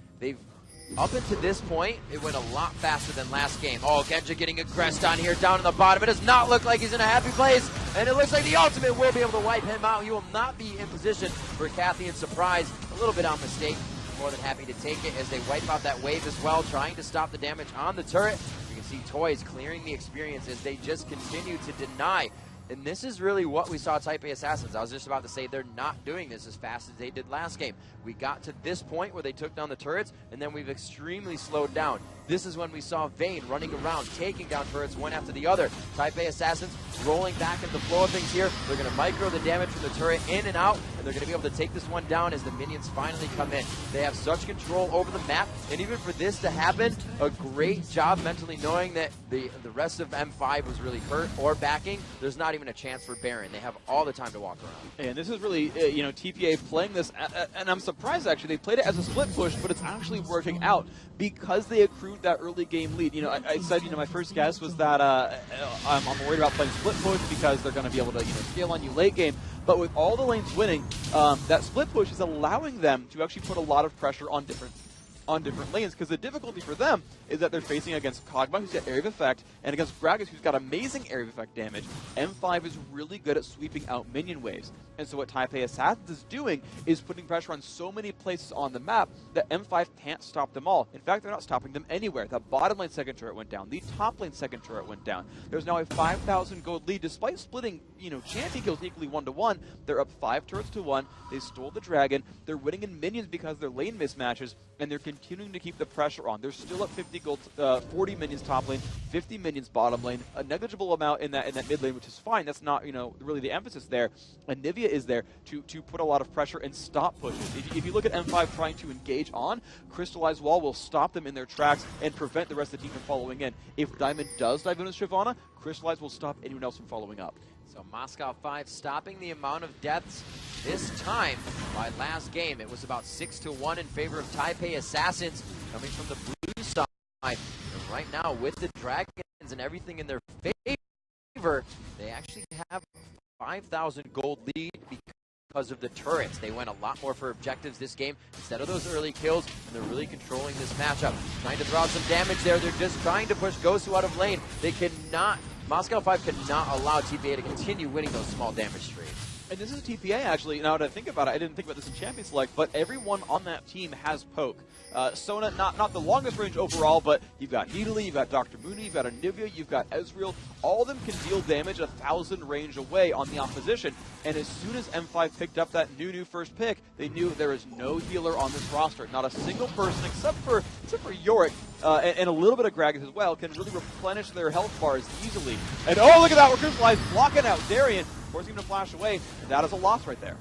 up until this point, it went a lot faster than last game. Oh, Genja getting aggressed on here, down in the bottom. It does not look like he's in a happy place, and it looks like the ultimate will be able to wipe him out. He will not be in position for Kathy and Surprise. A little bit on mistake. More than happy to take it as they wipe out that wave as well, trying to stop the damage on the turret. You can see Toys clearing the experience as they just continue to deny. And this is really what we saw Taipai Assassins. I was just about to say they're not doing this as fast as they did last game. We got to this point where they took down the turrets, and then we've extremely slowed down. This is when we saw Vayne running around, taking down turrets one after the other. Taipai Assassins rolling back into the flow of things here. They're going to micro the damage from the turret in and out, and they're going to be able to take this one down as the minions finally come in. They have such control over the map, and even for this to happen, a great job mentally knowing that the rest of M5 was really hurt or backing. There's not even a chance for Baron. They have all the time to walk around. And this is really, TPA playing this, and I'm surprised actually. They played it as a split push, but it's actually working out because they accrued that early game lead. I said, my first guess was that I'm worried about playing split push because they're going to be able to, scale on you late game. But with all the lanes winning, that split push is allowing them to actually put a lot of pressure on different on different lanes, because the difficulty for them is that they're facing against Kog'Maw, who's got Area of Effect, and against Gragas, who's got amazing Area of Effect damage. M5 is really good at sweeping out minion waves. And so what Taipai Assassins is doing is putting pressure on so many places on the map that M5 can't stop them all. In fact, they're not stopping them anywhere. The bottom lane second turret went down. The top lane second turret went down. There's now a 5,000 gold lead. Despite splitting, champion kills equally 1-1, they're up 5 turrets to 1. They stole the dragon. They're winning in minions because of their lane mismatches, and they're continuing to keep the pressure on. They're still up 50 gold, 40 minions top lane, 50 minions bottom lane, a negligible amount in that mid lane, which is fine. That's not, really the emphasis there. And Nivea is there to put a lot of pressure and stop pushes. If you look at M5 trying to engage on, Crystallized Wall will stop them in their tracks and prevent the rest of the team from following in. If Diamond does dive in with Shyvana, Crystallized will stop anyone else from following up. So Moscow 5 stopping the amount of deaths this time. By last game, it was about 6-1 in favor of Taipai Assassins coming from the blue side. And right now, with the Dragons and everything in their favor, they actually have 5,000 gold lead because of the turrets. They went a lot more for objectives this game instead of those early kills, and they're really controlling this matchup. Trying to throw out some damage there. They're just trying to push Gosu out of lane. They cannot, Moscow 5 cannot allow TPA to continue winning those small damage streaks. And this is a TPA, actually. Now that I think about it, I didn't think about this in Champion Select, but everyone on that team has poke. Sona, not the longest range overall, but you've got Nidalee, you've got Dr. Mooney, you've got Anivia, you've got Ezreal. All of them can deal damage 1,000 range away on the opposition. And as soon as M5 picked up that new first pick, they knew there is no healer on this roster. Not a single person, except for Yorick, and a little bit of Gragas as well, can really replenish their health bars easily. And oh, look at that, we're Crystallized blocking out Darien, forcing him to flash away. That is a loss right there.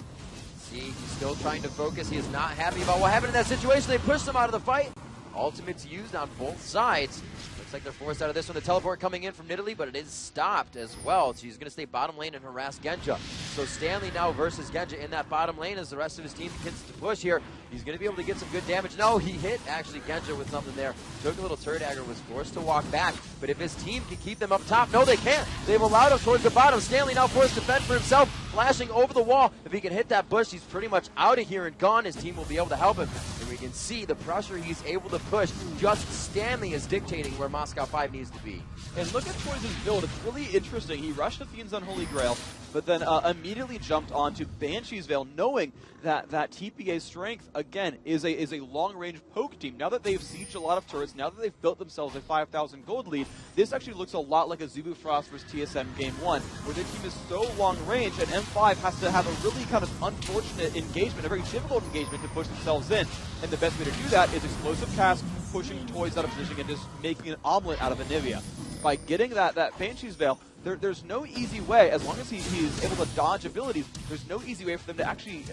See, he's still trying to focus. He is not happy about what happened in that situation. They pushed him out of the fight. Ultimates used on both sides. Looks like they're forced out of this one. The teleport coming in from Nidalee, but it is stopped as well. So he's going to stay bottom lane and harass Genja. So Stanley now versus Genja in that bottom lane as the rest of his team begins to push here. He's going to be able to get some good damage. No, he hit actually Genja with something there. Took a little turret dagger, was forced to walk back. But if his team can keep them up top, no, they can't. They've allowed him towards the bottom. Stanley now forced to fend for himself, flashing over the wall. If he can hit that bush, he's pretty much out of here and gone. His team will be able to help him. And we can see the pressure he's able to push. Just Stanley is dictating where Moscow 5 needs to be. And look at Poison's build. It's really interesting. He rushed the Fiend's Unholy Grail, but then immediately jumped onto Banshee's Veil, knowing that TPA's strength, again, is a long-range poke team. Now that they've sieged a lot of turrets, now that they've built themselves a 5,000 gold lead, this actually looks a lot like a Zubu Frost versus TSM Game 1, where their team is so long-range, and M5 has to have a really kind of unfortunate engagement, a very difficult engagement to push themselves in. And the best way to do that is explosive cast, pushing toys out of position, and just making an omelet out of Anivia. By getting that Banshee's Veil, there's no easy way, as long as he's able to dodge abilities, there's no easy way for them to actually,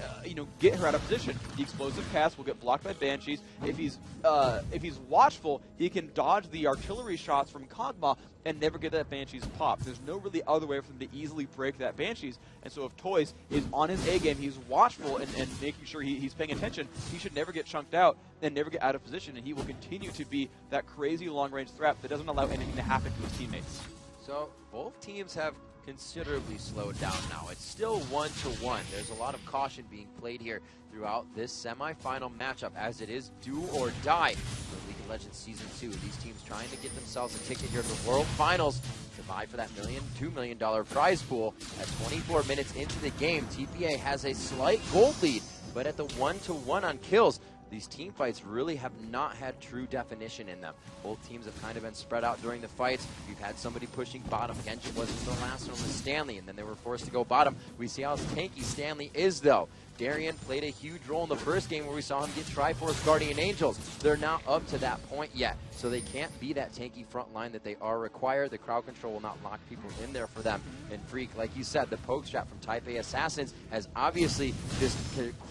get her out of position. The explosive cast will get blocked by Banshees. If he's watchful, he can dodge the artillery shots from Kog'Maw and never get that Banshees pop. There's no really other way for them to easily break that Banshees. And so if Toys is on his A game, he's watchful and making sure he's paying attention, he should never get chunked out and never get out of position, and he will continue to be that crazy long-range threat that doesn't allow anything to happen to his teammates. So both teams have considerably slowed down now. It's still 1-1. There's a lot of caution being played here throughout this semifinal matchup, as it is do or die for League of Legends Season 2. These teams trying to get themselves a ticket here to the World Finals to vie for that $2 million prize pool. At 24 minutes into the game, TPA has a slight gold lead, but at the 1-1 on kills, these team fights really have not had true definition in them. Both teams have kind of been spread out during the fights. We've had somebody pushing bottom. Genja wasn't the last one with Stanley, and then they were forced to go bottom. We see how tanky Stanley is, though. Darien played a huge role in the first game where we saw him get Triforce Guardian Angels. They're not up to that point yet, so they can't be that tanky front line that they are required. The crowd control will not lock people in there for them. And Freak, like you said, the poke strap from Taipai Assassins has obviously just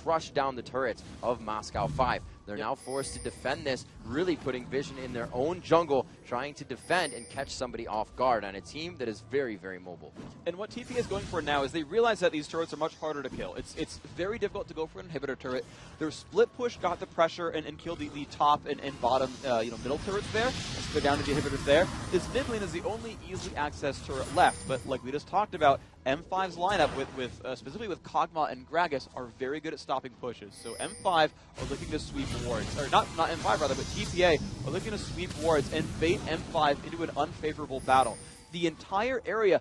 crushed down the turrets of Moscow 5. They're now forced to defend this, really putting vision in their own jungle, trying to defend and catch somebody off guard on a team that is very, very mobile. And what TPA is going for now is they realize that these turrets are much harder to kill. It's very difficult to go for an inhibitor turret. Their split push got the pressure and killed the top and bottom middle turrets there. Let's go down to the inhibitors there. This mid lane is the only easily accessed turret left, but like we just talked about, M5's lineup, specifically with Kog'Maw and Gragas, are very good at stopping pushes. So M5 are looking to sweep wards, or not M5 rather, but TPA are looking to sweep wards and bait M5 into an unfavorable battle. The entire area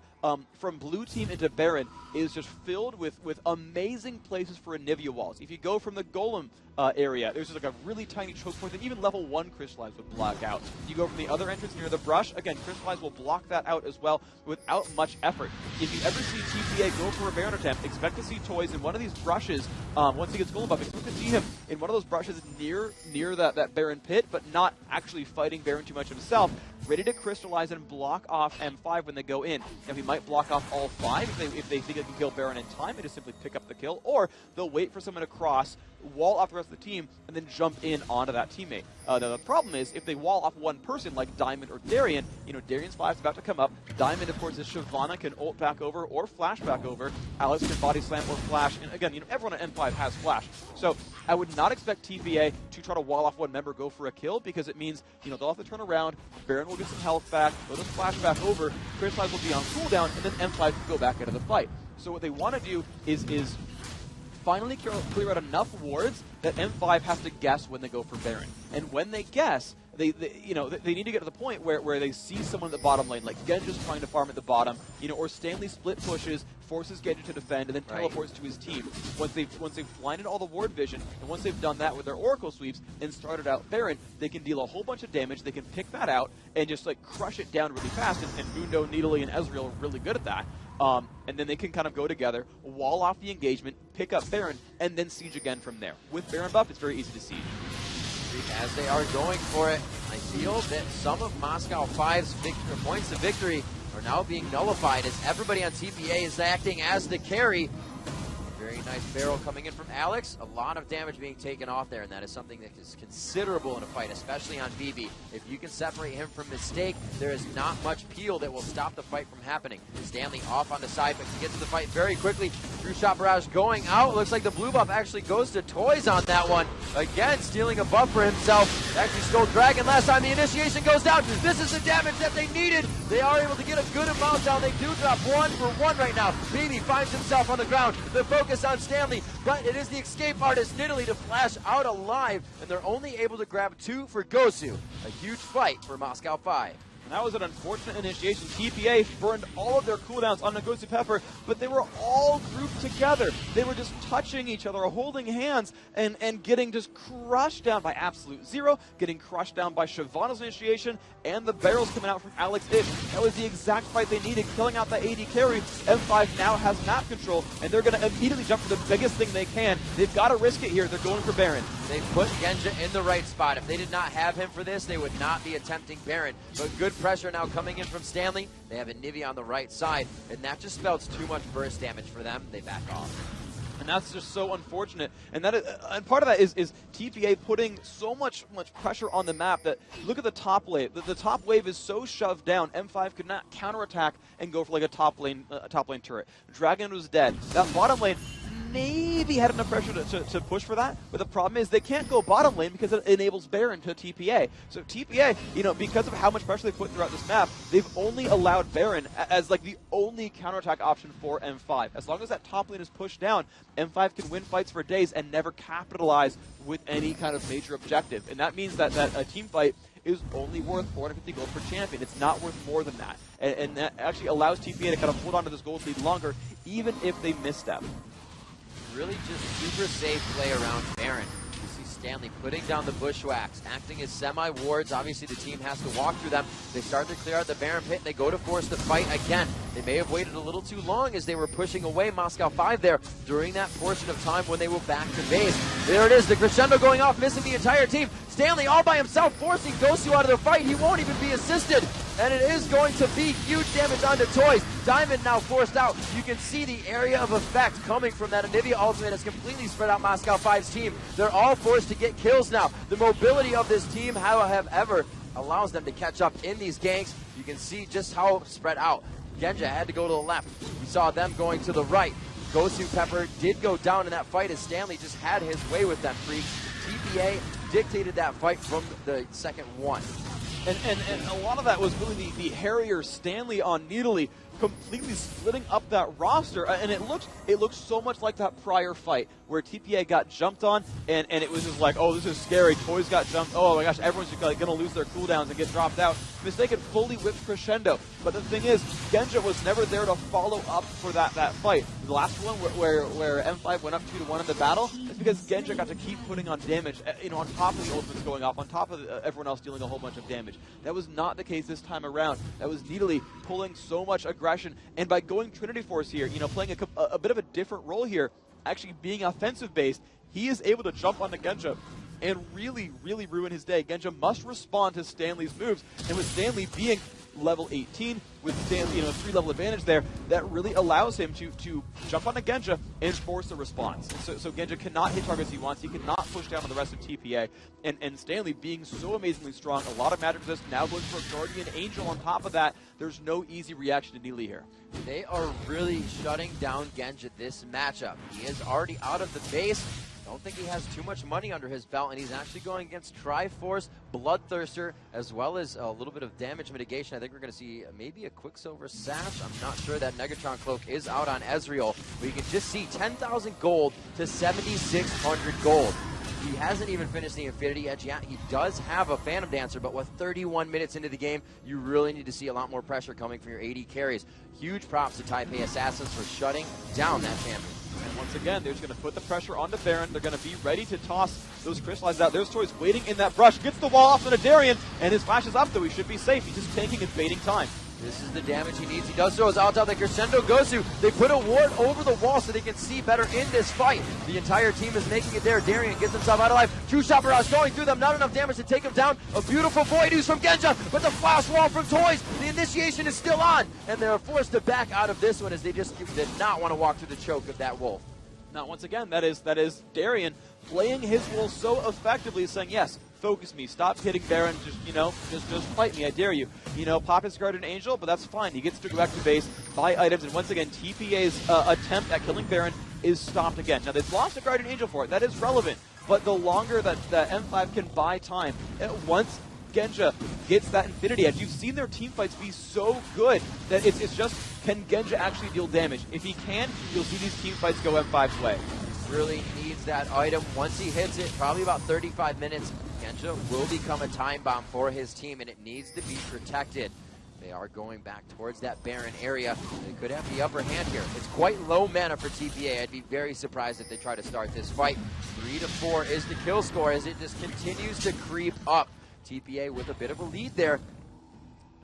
from blue team into Baron is just filled with amazing places for Anivia walls. If you go from the Golem area, there's just like a really tiny choke point that even level 1 Crystallize would block out. You go from the other entrance near the brush, again, Crystallize will block that out as well without much effort. If you ever see TPA go for a Baron attempt, expect to see Toys in one of these brushes, once he gets Golem buff, expect to see him in one of those brushes near that Baron pit, but not actually fighting Baron too much himself, ready to Crystallize and block off M5 when they go in. Now, he might block off all 5 if they think they can kill Baron in time and just simply pick up the kill, or they'll wait for someone to cross, wall off the rest of the team, and then jump in onto that teammate. The problem is, if they wall off one person, like Diamond or Darien, Darien's 5's about to come up. Diamond, of course, is Shyvana, can ult back over or flash back over. Alex can body slam or flash. And again, everyone at M5 has flash. So I would not expect TPA to try to wall off one member, go for a kill, because it means, they'll have to turn around, Baron will get some health back, they'll just flash back over, Crystallize will be on cooldown, and then M5 can go back into the fight. So what they want to do is finally clear out enough wards that M5 has to guess when they go for Baron. And when they guess, they need to get to the point where they see someone at the bottom lane, like Genja's trying to farm at the bottom, or Stanley split pushes, forces Genja to defend, and then teleports to his team. Once they've blinded all the ward vision, and once they've done that with their Oracle sweeps and started out Baron, they can deal a whole bunch of damage, they can pick that out, and just crush it down really fast, and Mundo, Nidalee, and Ezreal are really good at that. And then they can kind of go together, wall off the engagement, pick up Baron, and then siege again from there. With Baron buff, it's very easy to siege. As they are going for it, I feel that some of Moscow 5's points of victory are now being nullified as everybody on TPA is acting as the carry. Very nice barrel coming in from Alex. A lot of damage being taken off there, and that is something that is considerable in a fight, especially on BB. If you can separate him from Mistake, there is not much peel that will stop the fight from happening. Stanley off on the side, but he gets to the fight very quickly. True Shot Barrage going out. Looks like the blue buff actually goes to Toys on that one. Again, stealing a buff for himself. Actually stole Dragon last time. The initiation goes down. This is the damage that they needed. They are able to get a good amount down. They do drop 1 for 1 right now. BB finds himself on the ground. The focus on Stanley, but it is the escape artist Nidalee to flash out alive, and they're only able to grab 2 for Gosu. A huge fight for Moscow 5. And that was an unfortunate initiation. TPA burned all of their cooldowns on Ngozi Pepper, but they were all grouped together. They were just touching each other, holding hands, and getting just crushed down by Absolute Zero, getting crushed down by Shyvana's initiation, and the barrels coming out from Alex Ish. That was the exact fight they needed, killing out the AD carry. M5 now has map control, and they're going to immediately jump for the biggest thing they can. They've got to risk it here. They're going for Baron. They put Genja in the right spot. If they did not have him for this, they would not be attempting Baron. But good pressure now coming in from Stanley. They have Anivia on the right side, and that just spells too much burst damage for them. They back off. And that's just so unfortunate. And that and part of that is TPA putting so much pressure on the map that look at the top wave. The top wave is so shoved down. M5 could not counterattack and go for like a top lane turret. Dragon was dead. That bottom lane maybe had enough pressure to push for that, but the problem is they can't go bottom lane because it enables Baron to TPA. So TPA, because of how much pressure they put throughout this map, they've only allowed Baron as like the only counterattack option for M5. As long as that top lane is pushed down, M5 can win fights for days and never capitalize with any kind of major objective. And that means that a team fight is only worth 450 gold per champion. It's not worth more than that. And that actually allows TPA to kind of hold on to this gold lead longer, even if they misstep. Really just super safe play around Baron. You see Stanley putting down the bushwhacks, acting as semi-wards. Obviously the team has to walk through them. They start to clear out the Baron pit, and they go to force the fight again. They may have waited a little too long as they were pushing away Moscow 5 there during that portion of time when they were back to base. There it is, the crescendo going off, missing the entire team. Stanley all by himself, forcing Gosu out of the fight. He won't even be assisted. And it is going to be huge damage onto Toys. Diamond now forced out. You can see the area of effect coming from that Anivia ultimate has completely spread out Moscow 5's team. They're all forced to get kills now. The mobility of this team, however, allows them to catch up in these ganks. You can see just how spread out. Genja had to go to the left. We saw them going to the right. Gosu Pepper did go down in that fight as Stanley just had his way with them freaks. TPA dictated that fight from the second one. And a lot of that was really the Harrier Stanley on Nidalee completely splitting up that roster, and it looked so much like that prior fight where TPA got jumped on, and it was just like, oh, this is scary. Toys got jumped. Oh my gosh, everyone's just like, gonna lose their cooldowns and get dropped out. Mistaken fully whipped crescendo. But the thing is, Genja was never there to follow up for that fight. The last one where M5 went up 2-1 in the battle is because Genja got to keep putting on damage, on top of the ultimates going off, on top of everyone else dealing a whole bunch of damage. That was not the case this time around. That was Nidalee pulling so much aggression, and by going Trinity Force here, playing a bit of a different role here, actually being offensive based, he is able to jump onto Genja and really, really ruin his day. Genja must respond to Stanley's moves, and with Stanley being level 18, with Stanley, 3-level advantage there, that really allows him to jump onto Genja and force a response. So Genja cannot hit targets he wants, he cannot push down on the rest of TPA, and Stanley being so amazingly strong, a lot of magic resist, now going for a Guardian Angel on top of that. There's no easy reaction to Nidalee here. They are really shutting down Genja this matchup. He is already out of the base. Don't think he has too much money under his belt, and he's actually going against Triforce, Bloodthirster, as well as a little bit of damage mitigation. I think we're going to see maybe a Quicksilver Sash. I'm not sure. That Negatron Cloak is out on Ezreal, but you can just see 10,000 gold to 7,600 gold. He hasn't even finished the Infinity Edge yet. He does have a Phantom Dancer, but with 31 minutes into the game, you really need to see a lot more pressure coming from your AD carries. Huge props to Taipai Assassins for shutting down that champion. And once again, they're just going to put the pressure onto Baron. They're going to be ready to toss those crystallized out. There's Toys waiting in that brush. Gets the wall off into Darian, and his flash is up, though he should be safe. He's just tanking and baiting time. This is the damage he needs. He does so as Alta the Crescendo goes to. They put a ward over the wall so they can see better in this fight. The entire team is making it there. Darian gets himself out of life. True Shot Barrage going through them. Not enough damage to take him down. A beautiful Void Ooze from Genja, but the flash wall from Toys. The initiation is still on, and they're forced to back out of this one as they just did not want to walk through the choke of that wolf. Now, once again, that is Darian playing his role so effectively, saying, yes, focus me, stop hitting Baron, just fight me, I dare you. Pop his Guardian Angel, but that's fine. He gets to go back to base, buy items, and once again, TPA's attempt at killing Baron is stopped again. Now, they've lost a Guardian Angel for it. That is relevant, but the longer that M5 can buy time, once Genja gets that Infinity Edge, you've seen their team fights be so good that it's just, can Genja actually deal damage? If he can, you'll see these team fights go M5's way. Really needs that item. Once he hits it, probably about 35 minutes, Genja will become a time bomb for his team, and it needs to be protected. They are going back towards that Baron area. They could have the upper hand here. It's quite low mana for TPA. I'd be very surprised if they try to start this fight. 3-4 is the kill score as it just continues to creep up. TPA with a bit of a lead there.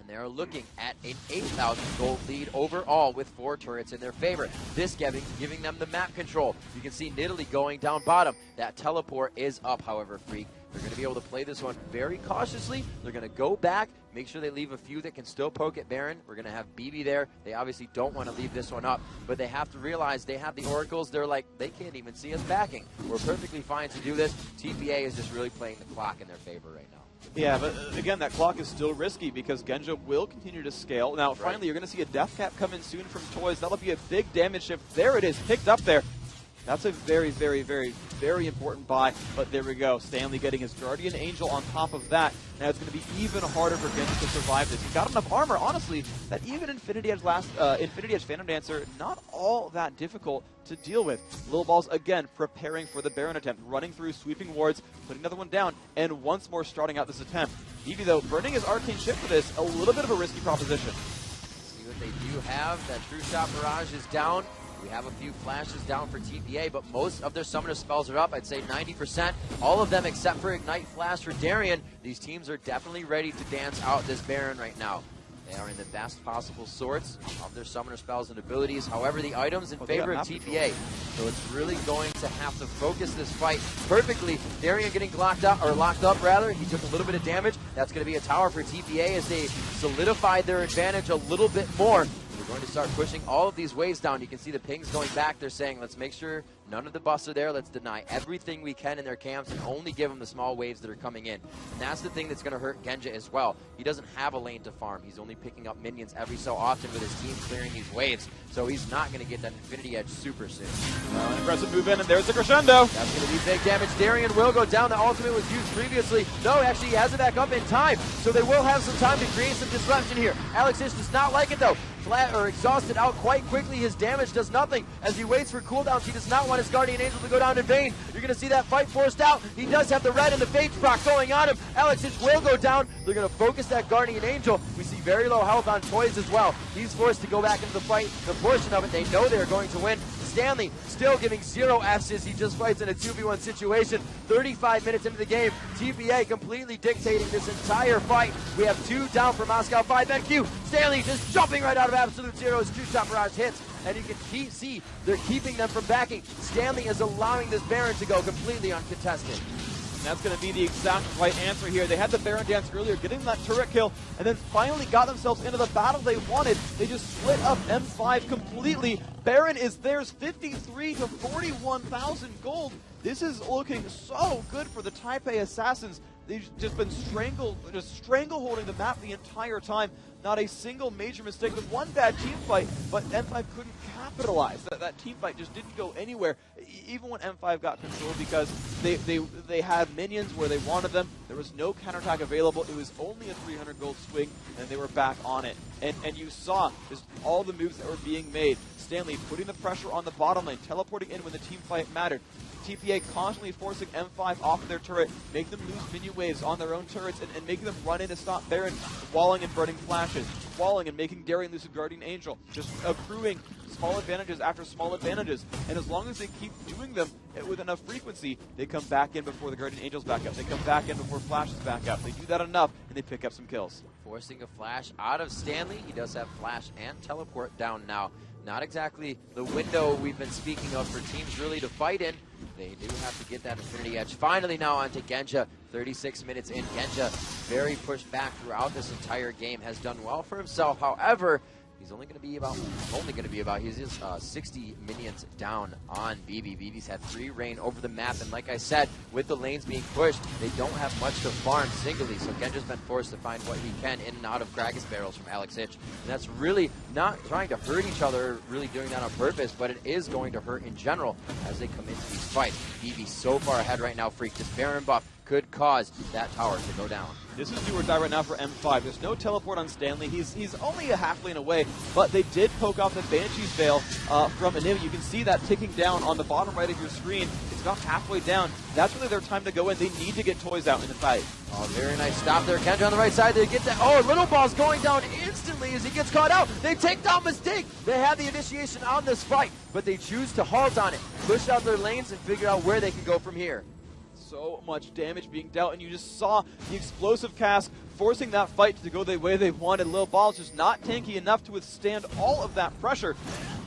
And they're looking at an 8,000 gold lead overall with 4 turrets in their favor. This giving them the map control. You can see Nidalee going down bottom. That teleport is up, however, Freak. They're going to be able to play this one very cautiously. They're going to go back, make sure they leave a few that can still poke at Baron. We're going to have BB there. They obviously don't want to leave this one up, but they have to realize they have the Oracles. They're like, they can't even see us backing. We're perfectly fine to do this. TPA is just really playing the clock in their favor right now. Yeah, but again, that clock is still risky because Genja will continue to scale. Now, finally, you're going to see a death cap come in soon from Toys. That'll be a big damage shift. There it is, picked up there. That's a very, very, very, very important buy, but there we go. Stanley getting his Guardian Angel on top of that. Now it's going to be even harder for Genji to survive this. He's got enough armor, honestly, that even Infinity Edge Phantom Dancer, not all that difficult to deal with. Little Balls, again, preparing for the Baron attempt, running through, sweeping wards, putting another one down, and once more starting out this attempt. Eevee, though, burning his Arcane Chip for this, a little bit of a risky proposition. See what they do have. That True Shot Barrage is down. We have a few flashes down for TPA, but most of their summoner spells are up. I'd say 90%. All of them except for Ignite Flash for Darian. These teams are definitely ready to dance out this Baron right now. They are in the best possible sorts of their summoner spells and abilities. However, the items in favor of TPA. So it's really going to have to focus this fight perfectly. Darian getting locked up. He took a little bit of damage. That's going to be a tower for TPA as they solidified their advantage a little bit more. We're going to start pushing all of these waves down. You can see the pings going back. They're saying, let's make sure none of the buffs are there. Let's deny everything we can in their camps and only give them the small waves that are coming in. And that's the thing that's going to hurt Genja as well. He doesn't have a lane to farm. He's only picking up minions every so often with his team clearing these waves. So he's not going to get that Infinity Edge super soon. An impressive move in, and there's the crescendo. That's going to be big damage. Darian will go down. The ultimate was used previously. No, actually, he has it back up in time. So they will have some time to create some disruption here. Alex Ish does not like it, though. exhausted out quite quickly. His damage does nothing as he waits for cooldowns. He does not want his Guardian Angel to go down in vain. You're going to see that fight forced out. He does have the red and the Fates proc going on him. Alexich will go down. They're going to focus that Guardian Angel. We see very low health on Toys as well. He's forced to go back into the fight. The portion of it, they know they're going to win. Stanley still giving 0 assists. He just fights in a 2v1 situation. 35 minutes into the game, TPA completely dictating this entire fight. We have 2 down for Moscow 5 NQ. Stanley just jumping right out of absolute zero as 2-shot barrage hits. And you can see they're keeping them from backing. Stanley is allowing this Baron to go completely uncontested. And that's going to be the exact right answer here. They had the Baron dance earlier, getting that turret kill, and then finally got themselves into the battle they wanted. They just split up M5 completely. Baron is theirs, 53 to 41,000 gold. This is looking so good for the Taipai Assassins. They've just been strangleholding the map the entire time. Not a single major mistake with one bad team fight, but M5 couldn't capitalize. That team fight just didn't go anywhere, even when M5 got control, because they had minions where they wanted them. There was no counterattack available. It was only a 300 gold swing, and they were back on it. And you saw just all the moves that were being made. Stanley putting the pressure on the bottom lane, teleporting in when the team fight mattered. TPA constantly forcing M5 off of their turret, make them lose minion waves on their own turrets, and making them run in to stop Baron, walling and burning flashes, walling and making Darian lose a Guardian Angel, just accruing small advantages after small advantages. And as long as they keep doing them with enough frequency, they come back in before the Guardian Angels back up. They come back in before flashes back up. They do that enough, and they pick up some kills. Forcing a flash out of Stanley. He does have flash and teleport down now. Not exactly the window we've been speaking of for teams really to fight in. They do have to get that Infinity Edge. Finally now onto Genja. 36 minutes in. Genja very pushed back throughout this entire game. Has done well for himself. However, he's only going to be about, he's just 60 minions down on BB. BB's had free reign over the map, and like I said, with the lanes being pushed, they don't have much to farm singly, so Genja's been forced to find what he can in and out of Gragas barrels from Alexich, and that's really not trying to hurt each other, really doing that on purpose, but it is going to hurt in general as they come into these fights. BB so far ahead right now, Freak. This Baron buff could cause that tower to go down. This is do or die right now for M5. There's no teleport on Stanley. He's only a half lane away, but they did poke off the Banshee's Veil from Anim. You can see that ticking down on the bottom right of your screen. It's about halfway down. That's really their time to go in. They need to get Toys out in the fight. Oh, very nice stop there. Kendra on the right side. They get that. Oh, Little Ball's going down instantly as he gets caught out. They take down Mistake. They have the initiation on this fight, but they choose to halt on it, push out their lanes, and figure out where they can go from here. So much damage being dealt, and you just saw the explosive cast forcing that fight to go the way they wanted. Lil Ball's just not tanky enough to withstand all of that pressure.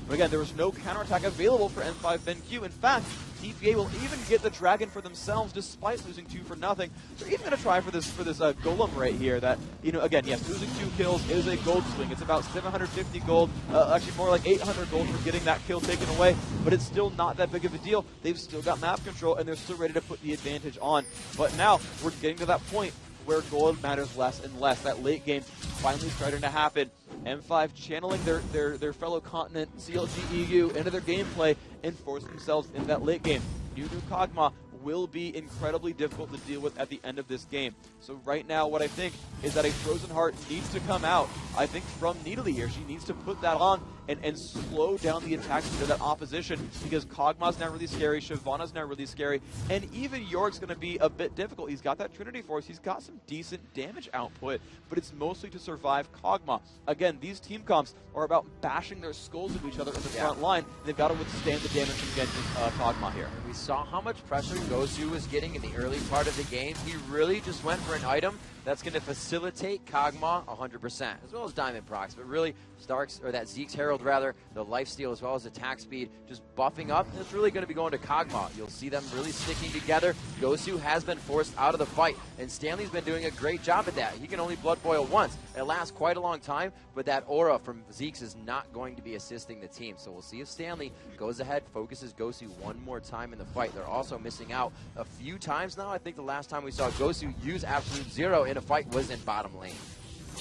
But again, there was no counterattack available for M5 BenQ. In fact, TPA will even get the Dragon for themselves despite losing 2 for nothing. They're even going to try for this Golem right here that, again, yes, losing 2 kills is a gold swing. It's about 750 gold, actually more like 800 gold for getting that kill taken away, but it's still not that big of a deal. They've still got map control, and they're still ready to put the advantage on. But now we're getting to that point where gold matters less and less. That late game finally starting to happen. M5 channeling their fellow continent, CLG EU, into their gameplay and force themselves in that late game. New Kog'Maw will be incredibly difficult to deal with at the end of this game. So right now, what I think is that a Frozen Heart needs to come out, I think, from Nidalee here. She needs to put that on and slow down the attack speed of that opposition, because Kog'Maw's now really scary, Shyvana's now really scary, and even York's going to be a bit difficult. He's got that Trinity Force, he's got some decent damage output, but it's mostly to survive Kog'Maw. Again, these team comps are about bashing their skulls into each other in the front line. They've got to withstand the damage from Genji's Kog'Maw here. We saw how much pressure Gosu was getting in the early part of the game. He really just went for an item that's going to facilitate Kog'Maw 100%, as well as Diamond procs, but really that Zeke's Herald rather, the lifesteal as well as attack speed, just buffing up, and it's really going to be going to Kog'Maw. You'll see them really sticking together. Gosu has been forced out of the fight, and Stanley's been doing a great job at that. He can only blood boil once. It lasts quite a long time, but that aura from Zeke's is not going to be assisting the team. So we'll see if Stanley goes ahead, focuses Gosu one more time in the fight. They're also missing out a few times now. I think the last time we saw Gosu use Absolute Zero in a fight was in bottom lane.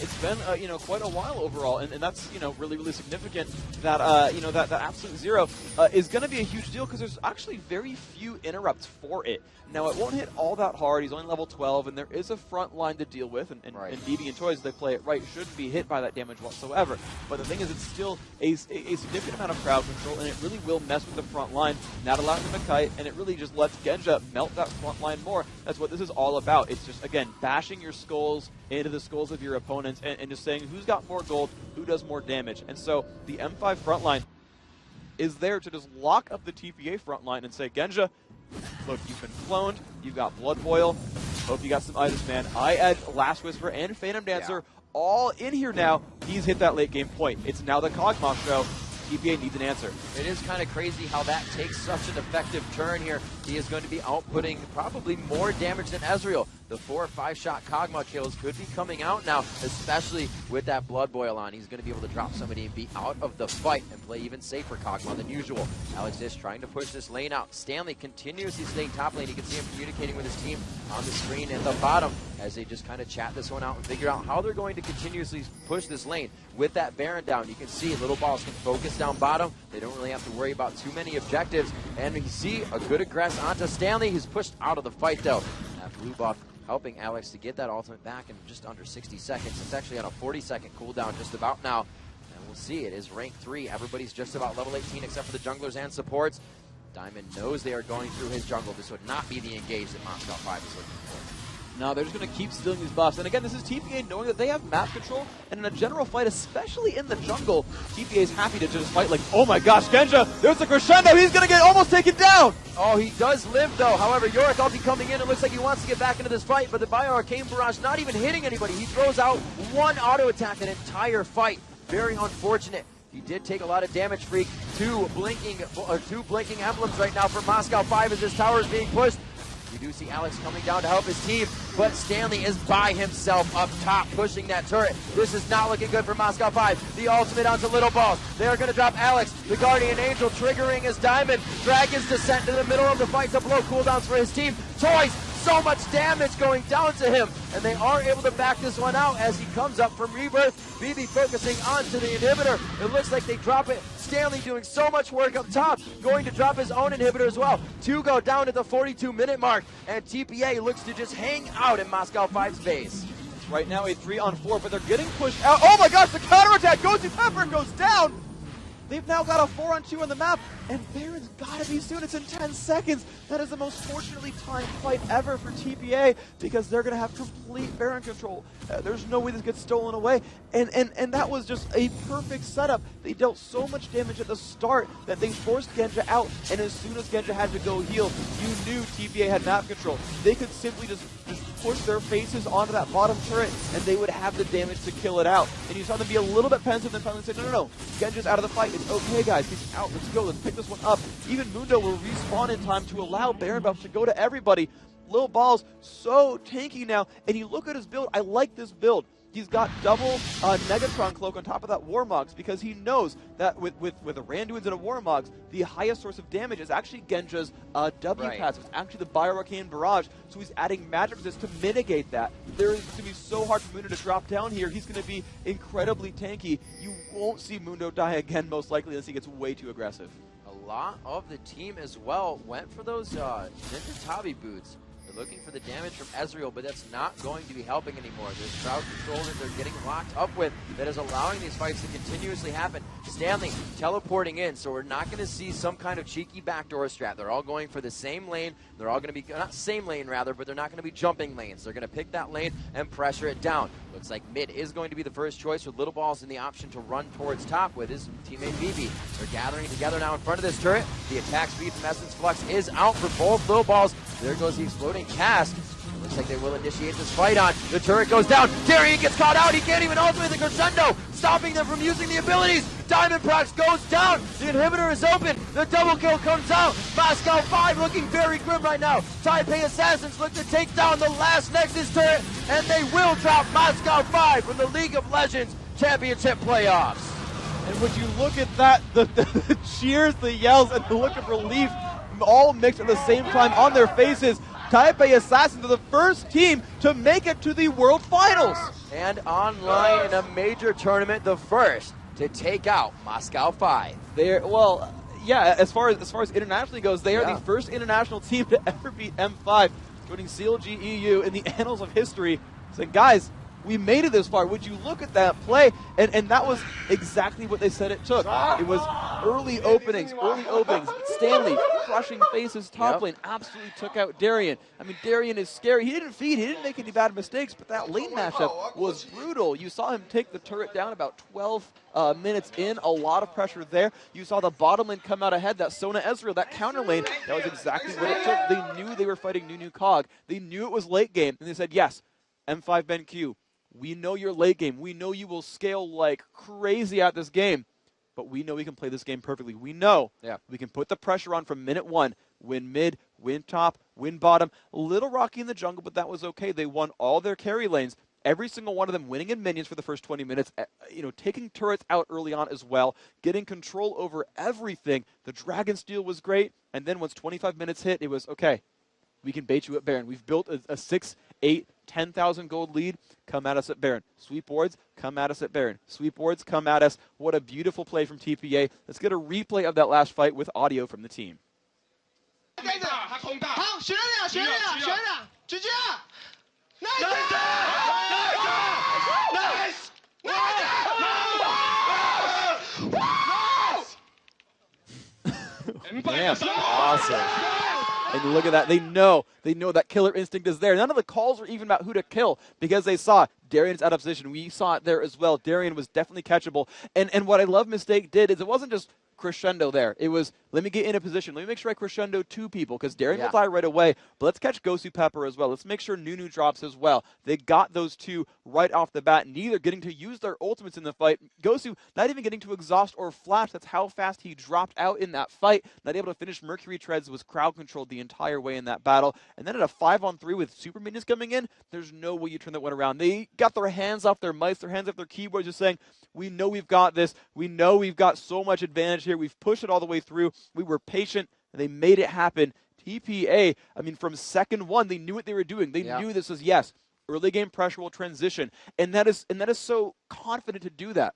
it's been quite a while overall, and that's really really significant. That that absolute zero is going to be a huge deal because there's actually very few interrupts for it. Now it won't hit all that hard. He's only level 12, and there is a front line to deal with, and BB and Toys, if they play it right, shouldn't be hit by that damage whatsoever. But the thing is, it's still a significant amount of crowd control, and it really will mess with the front line, not allowing them to kite, and it really just lets Genja melt that front line more. That's what this is all about. It's just, again, bashing your skulls into the skulls of your opponents, and just saying who's got more gold, who does more damage. And so the M5 front line is there to just lock up the TPA front line and say, Genja, look, you've been cloned, you've got Blood Boil, hope you got some items, man. Edge, Last Whisper, and Phantom Dancer all in here now. He's hit that late game point. It's now the Kog'Maw show. TPA needs an answer. It is kind of crazy how that takes such an effective turn here. He is going to be outputting probably more damage than Ezreal. The 4 or 5 shot Kog'Maw kills could be coming out now, especially with that Blood Boil on. He's going to be able to drop somebody and be out of the fight and play even safer Kog'Maw than usual. Alex Dish trying to push this lane out. Stanley continuously staying top lane. You can see him communicating with his team on the screen at the bottom as they just kind of chat this one out and figure out how they're going to continuously push this lane. With that Baron down, you can see Little Balls can focus down bottom. They don't really have to worry about too many objectives. And you see a good aggress onto Stanley. He's pushed out of the fight, though. That blue buff helping Alex to get that ultimate back in just under 60 seconds. It's actually on a 40-second cooldown just about now. And we'll see. It is rank 3. Everybody's just about level 18 except for the junglers and supports. Diamond knows they are going through his jungle. This would not be the engage that Moscow 5 is looking for. No, they're just going to keep stealing these buffs. And again, this is TPA knowing that they have map control. And in a general fight, especially in the jungle, TPA is happy to just fight like, oh my gosh, Genja, there's a crescendo. He's going to get almost taken down. Oh, he does live, though. However, Yorick ulti coming in. It looks like he wants to get back into this fight. But the Bio Arcane Barrage not even hitting anybody. He throws out one auto attack an entire fight. Very unfortunate. He did take a lot of damage, Freak. Two blinking emblems right now for Moscow 5 as his tower is being pushed. We do see Alex coming down to help his team, but Stanley is by himself up top, pushing that turret. This is not looking good for Moscow 5. The ultimate onto Little Balls. They are going to drop Alex. The Guardian Angel triggering his diamond. Dragon's descent to the middle of the fight to blow cooldowns for his team. Toys, so much damage going down to him, and they are able to back this one out as he comes up from Rebirth. BB focusing onto the inhibitor. It looks like they drop it. Stanley doing so much work up top, going to drop his own inhibitor as well. 2 go down at the 42-minute mark, and TPA looks to just hang out in Moscow 5's base. Right now a 3-on-4, but they're getting pushed out. Oh my gosh, the counterattack goes to Pepper and goes down. They've now got a 4-on-2 on the map, and Baron's got to be soon. It's in 10 seconds. That is the most fortunately timed fight ever for TPA because they're going to have complete Baron control. There's no way this gets stolen away, and that was just a perfect setup. They dealt so much damage at the start that they forced Genja out, and as soon as Genja had to go heal, you knew TPA had map control. They could simply just push their faces onto that bottom turret, and they would have the damage to kill it out. And you saw them be a little bit pensive, and finally say, no, Genja's out of the fight. It's okay, guys. He's out. Let's go. Let's pick this one up. Even Mundo will respawn in time to allow Baron buff to go to everybody. Little Balls so tanky now, and you look at his build. I like this build. He's got double Negatron Cloak on top of that Warmogs because he knows that with a Randuin's and a Warmogs, the highest source of damage is actually Genja's W passive. It's actually the Bio Arcane Barrage, so he's adding magic resist to mitigate that. There is going to be so hard for Mundo to drop down here. He's going to be incredibly tanky. You won't see Mundo die again, most likely, unless he gets way too aggressive. A lot of the team as well went for those Ninja Tabi boots. Looking for the damage from Ezreal, but that's not going to be helping anymore. There's crowd control that they're getting locked up with that is allowing these fights to continuously happen. Stanley teleporting in, so we're not going to see some kind of cheeky backdoor strat. They're all going for the same lane. They're all going to be, not same lane rather, but they're not going to be jumping lanes. They're going to pick that lane and pressure it down. Looks like mid is going to be the first choice with Little Balls in the option to run towards top with his teammate BB. They're gathering together now in front of this turret. The attack speed from Essence Flux is out for both Little Balls. There goes the exploding cast. It looks like they will initiate this fight on. The turret goes down. Darian gets caught out. He can't even ultimate the crescendo, stopping them from using the abilities. Diamond Prox goes down. The inhibitor is open. The double kill comes out. Moscow 5 looking very grim right now. Taipai Assassins look to take down the last Nexus turret, and they will drop Moscow 5 from the League of Legends Championship playoffs. And would you look at that, the cheers, the yells, and the look of relief all mixed at the same time on their faces. Taipai Assassins are the first team to make it to the World Finals. And online in a major tournament, the first to take out Moscow 5. Well, yeah, as far as internationally goes, they are the first international team to ever beat M5, joining CLG EU in the annals of history. Saying, guys, we made it this far. Would you look at that play? And that was exactly what they said it took. It was early openings. Stanley crushing faces top lane, absolutely took out Darian. I mean, Darian is scary. He didn't feed. He didn't make any bad mistakes, but that lane matchup was brutal. You saw him take the turret down about 12 minutes in. A lot of pressure there. You saw the bottom lane come out ahead. That Sona Ezreal, that counter lane, that was exactly what it took. They knew they were fighting Nunu Cog. They knew it was late game, and they said, yes, M5 BenQ, we know you're late game. We know you will scale like crazy at this game, but we know we can play this game perfectly. We know we can put the pressure on from minute one, win mid, win top, win bottom. A little rocky in the jungle, but that was okay. They won all their carry lanes, every single one of them winning in minions for the first 20 minutes, taking turrets out early on as well, getting control over everything. The Dragon Steal was great, and then once 25 minutes hit, it was, okay, we can bait you at Baron. We've built a 6, 8, 10,000 gold lead. Come at us at Baron. Sweep boards, come at us at Baron. Sweep boards, come at us. What a beautiful play from TPA. Let's get a replay of that last fight with audio from the team. Damn, awesome. And look at that. They know that killer instinct is there. None of the calls were even about who to kill because they saw Darian's out of position. We saw it there as well. Darian was definitely catchable. And what I love Mistake did is it wasn't just crescendo there. It was, let me get in a position. Let me make sure I crescendo two people because Darian will die right away. But let's catch Gosu Pepper as well. Let's make sure Nunu drops as well. They got those two right off the bat, neither getting to use their ultimates in the fight. Gosu not even getting to exhaust or flash. That's how fast he dropped out in that fight. Not able to finish Mercury Treads, was crowd controlled the entire way in that battle. And then at a 5-on-3 with super minions coming in, there's no way you turn that one around. They got their hands off their mice, their hands off their keyboards, just saying, we know we've got this. We know we've got so much advantage here. We've pushed it all the way through. We were patient, and they made it happen. TPA, I mean, from second one, they knew what they were doing. They knew this was, yes, early game pressure will transition. And that is so confident to do that.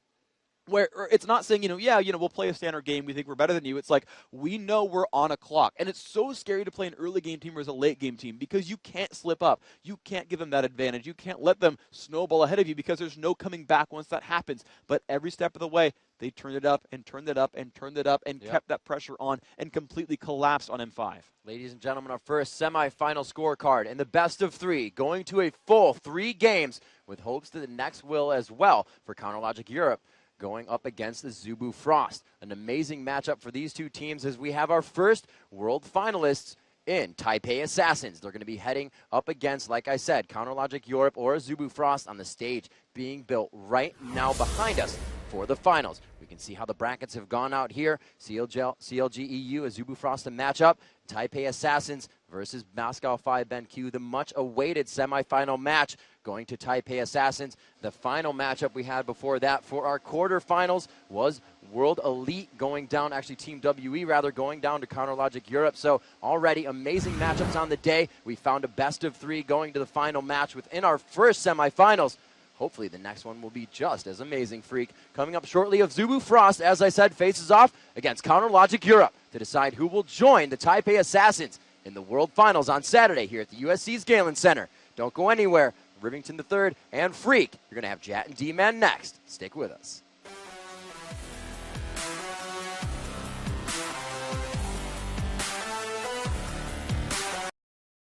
Where it's not saying, we'll play a standard game. We think we're better than you. It's like, we know we're on a clock. And it's so scary to play an early game team versus a late game team because you can't slip up. You can't give them that advantage. You can't let them snowball ahead of you because there's no coming back once that happens. But every step of the way, they turned it up and turned it up and turned it up and kept that pressure on and completely collapsed on M5. Ladies and gentlemen, our first semifinal scorecard and the best of three, going to a full 3 games with hopes that the next will as well for CounterLogic Europe, going up against the Zubu Frost. An amazing matchup for these two teams as we have our first world finalists in Taipai Assassins. They're going to be heading up against, like I said, CounterLogic Europe or Zubu Frost on the stage being built right now behind us for the finals. We can see how the brackets have gone out here. CLG EU, a Zubu Frost to match up. Taipai Assassins versus Moscow 5 BenQ, the much-awaited semifinal match going to Taipai Assassins. The final matchup we had before that for our quarterfinals was World Elite going down, actually Team WE rather, going down to CounterLogic Europe. So already amazing matchups on the day. We found a best of 3 going to the final match within our first semifinals. Hopefully the next one will be just as amazing, Freak. Coming up shortly, of Zubu Frost, as I said, faces off against CounterLogic Europe to decide who will join the Taipai Assassins in the World Finals on Saturday here at the USC's Galen Center. Don't go anywhere. Rivington III and Freak. You're going to have Jat and D-Man next. Stick with us.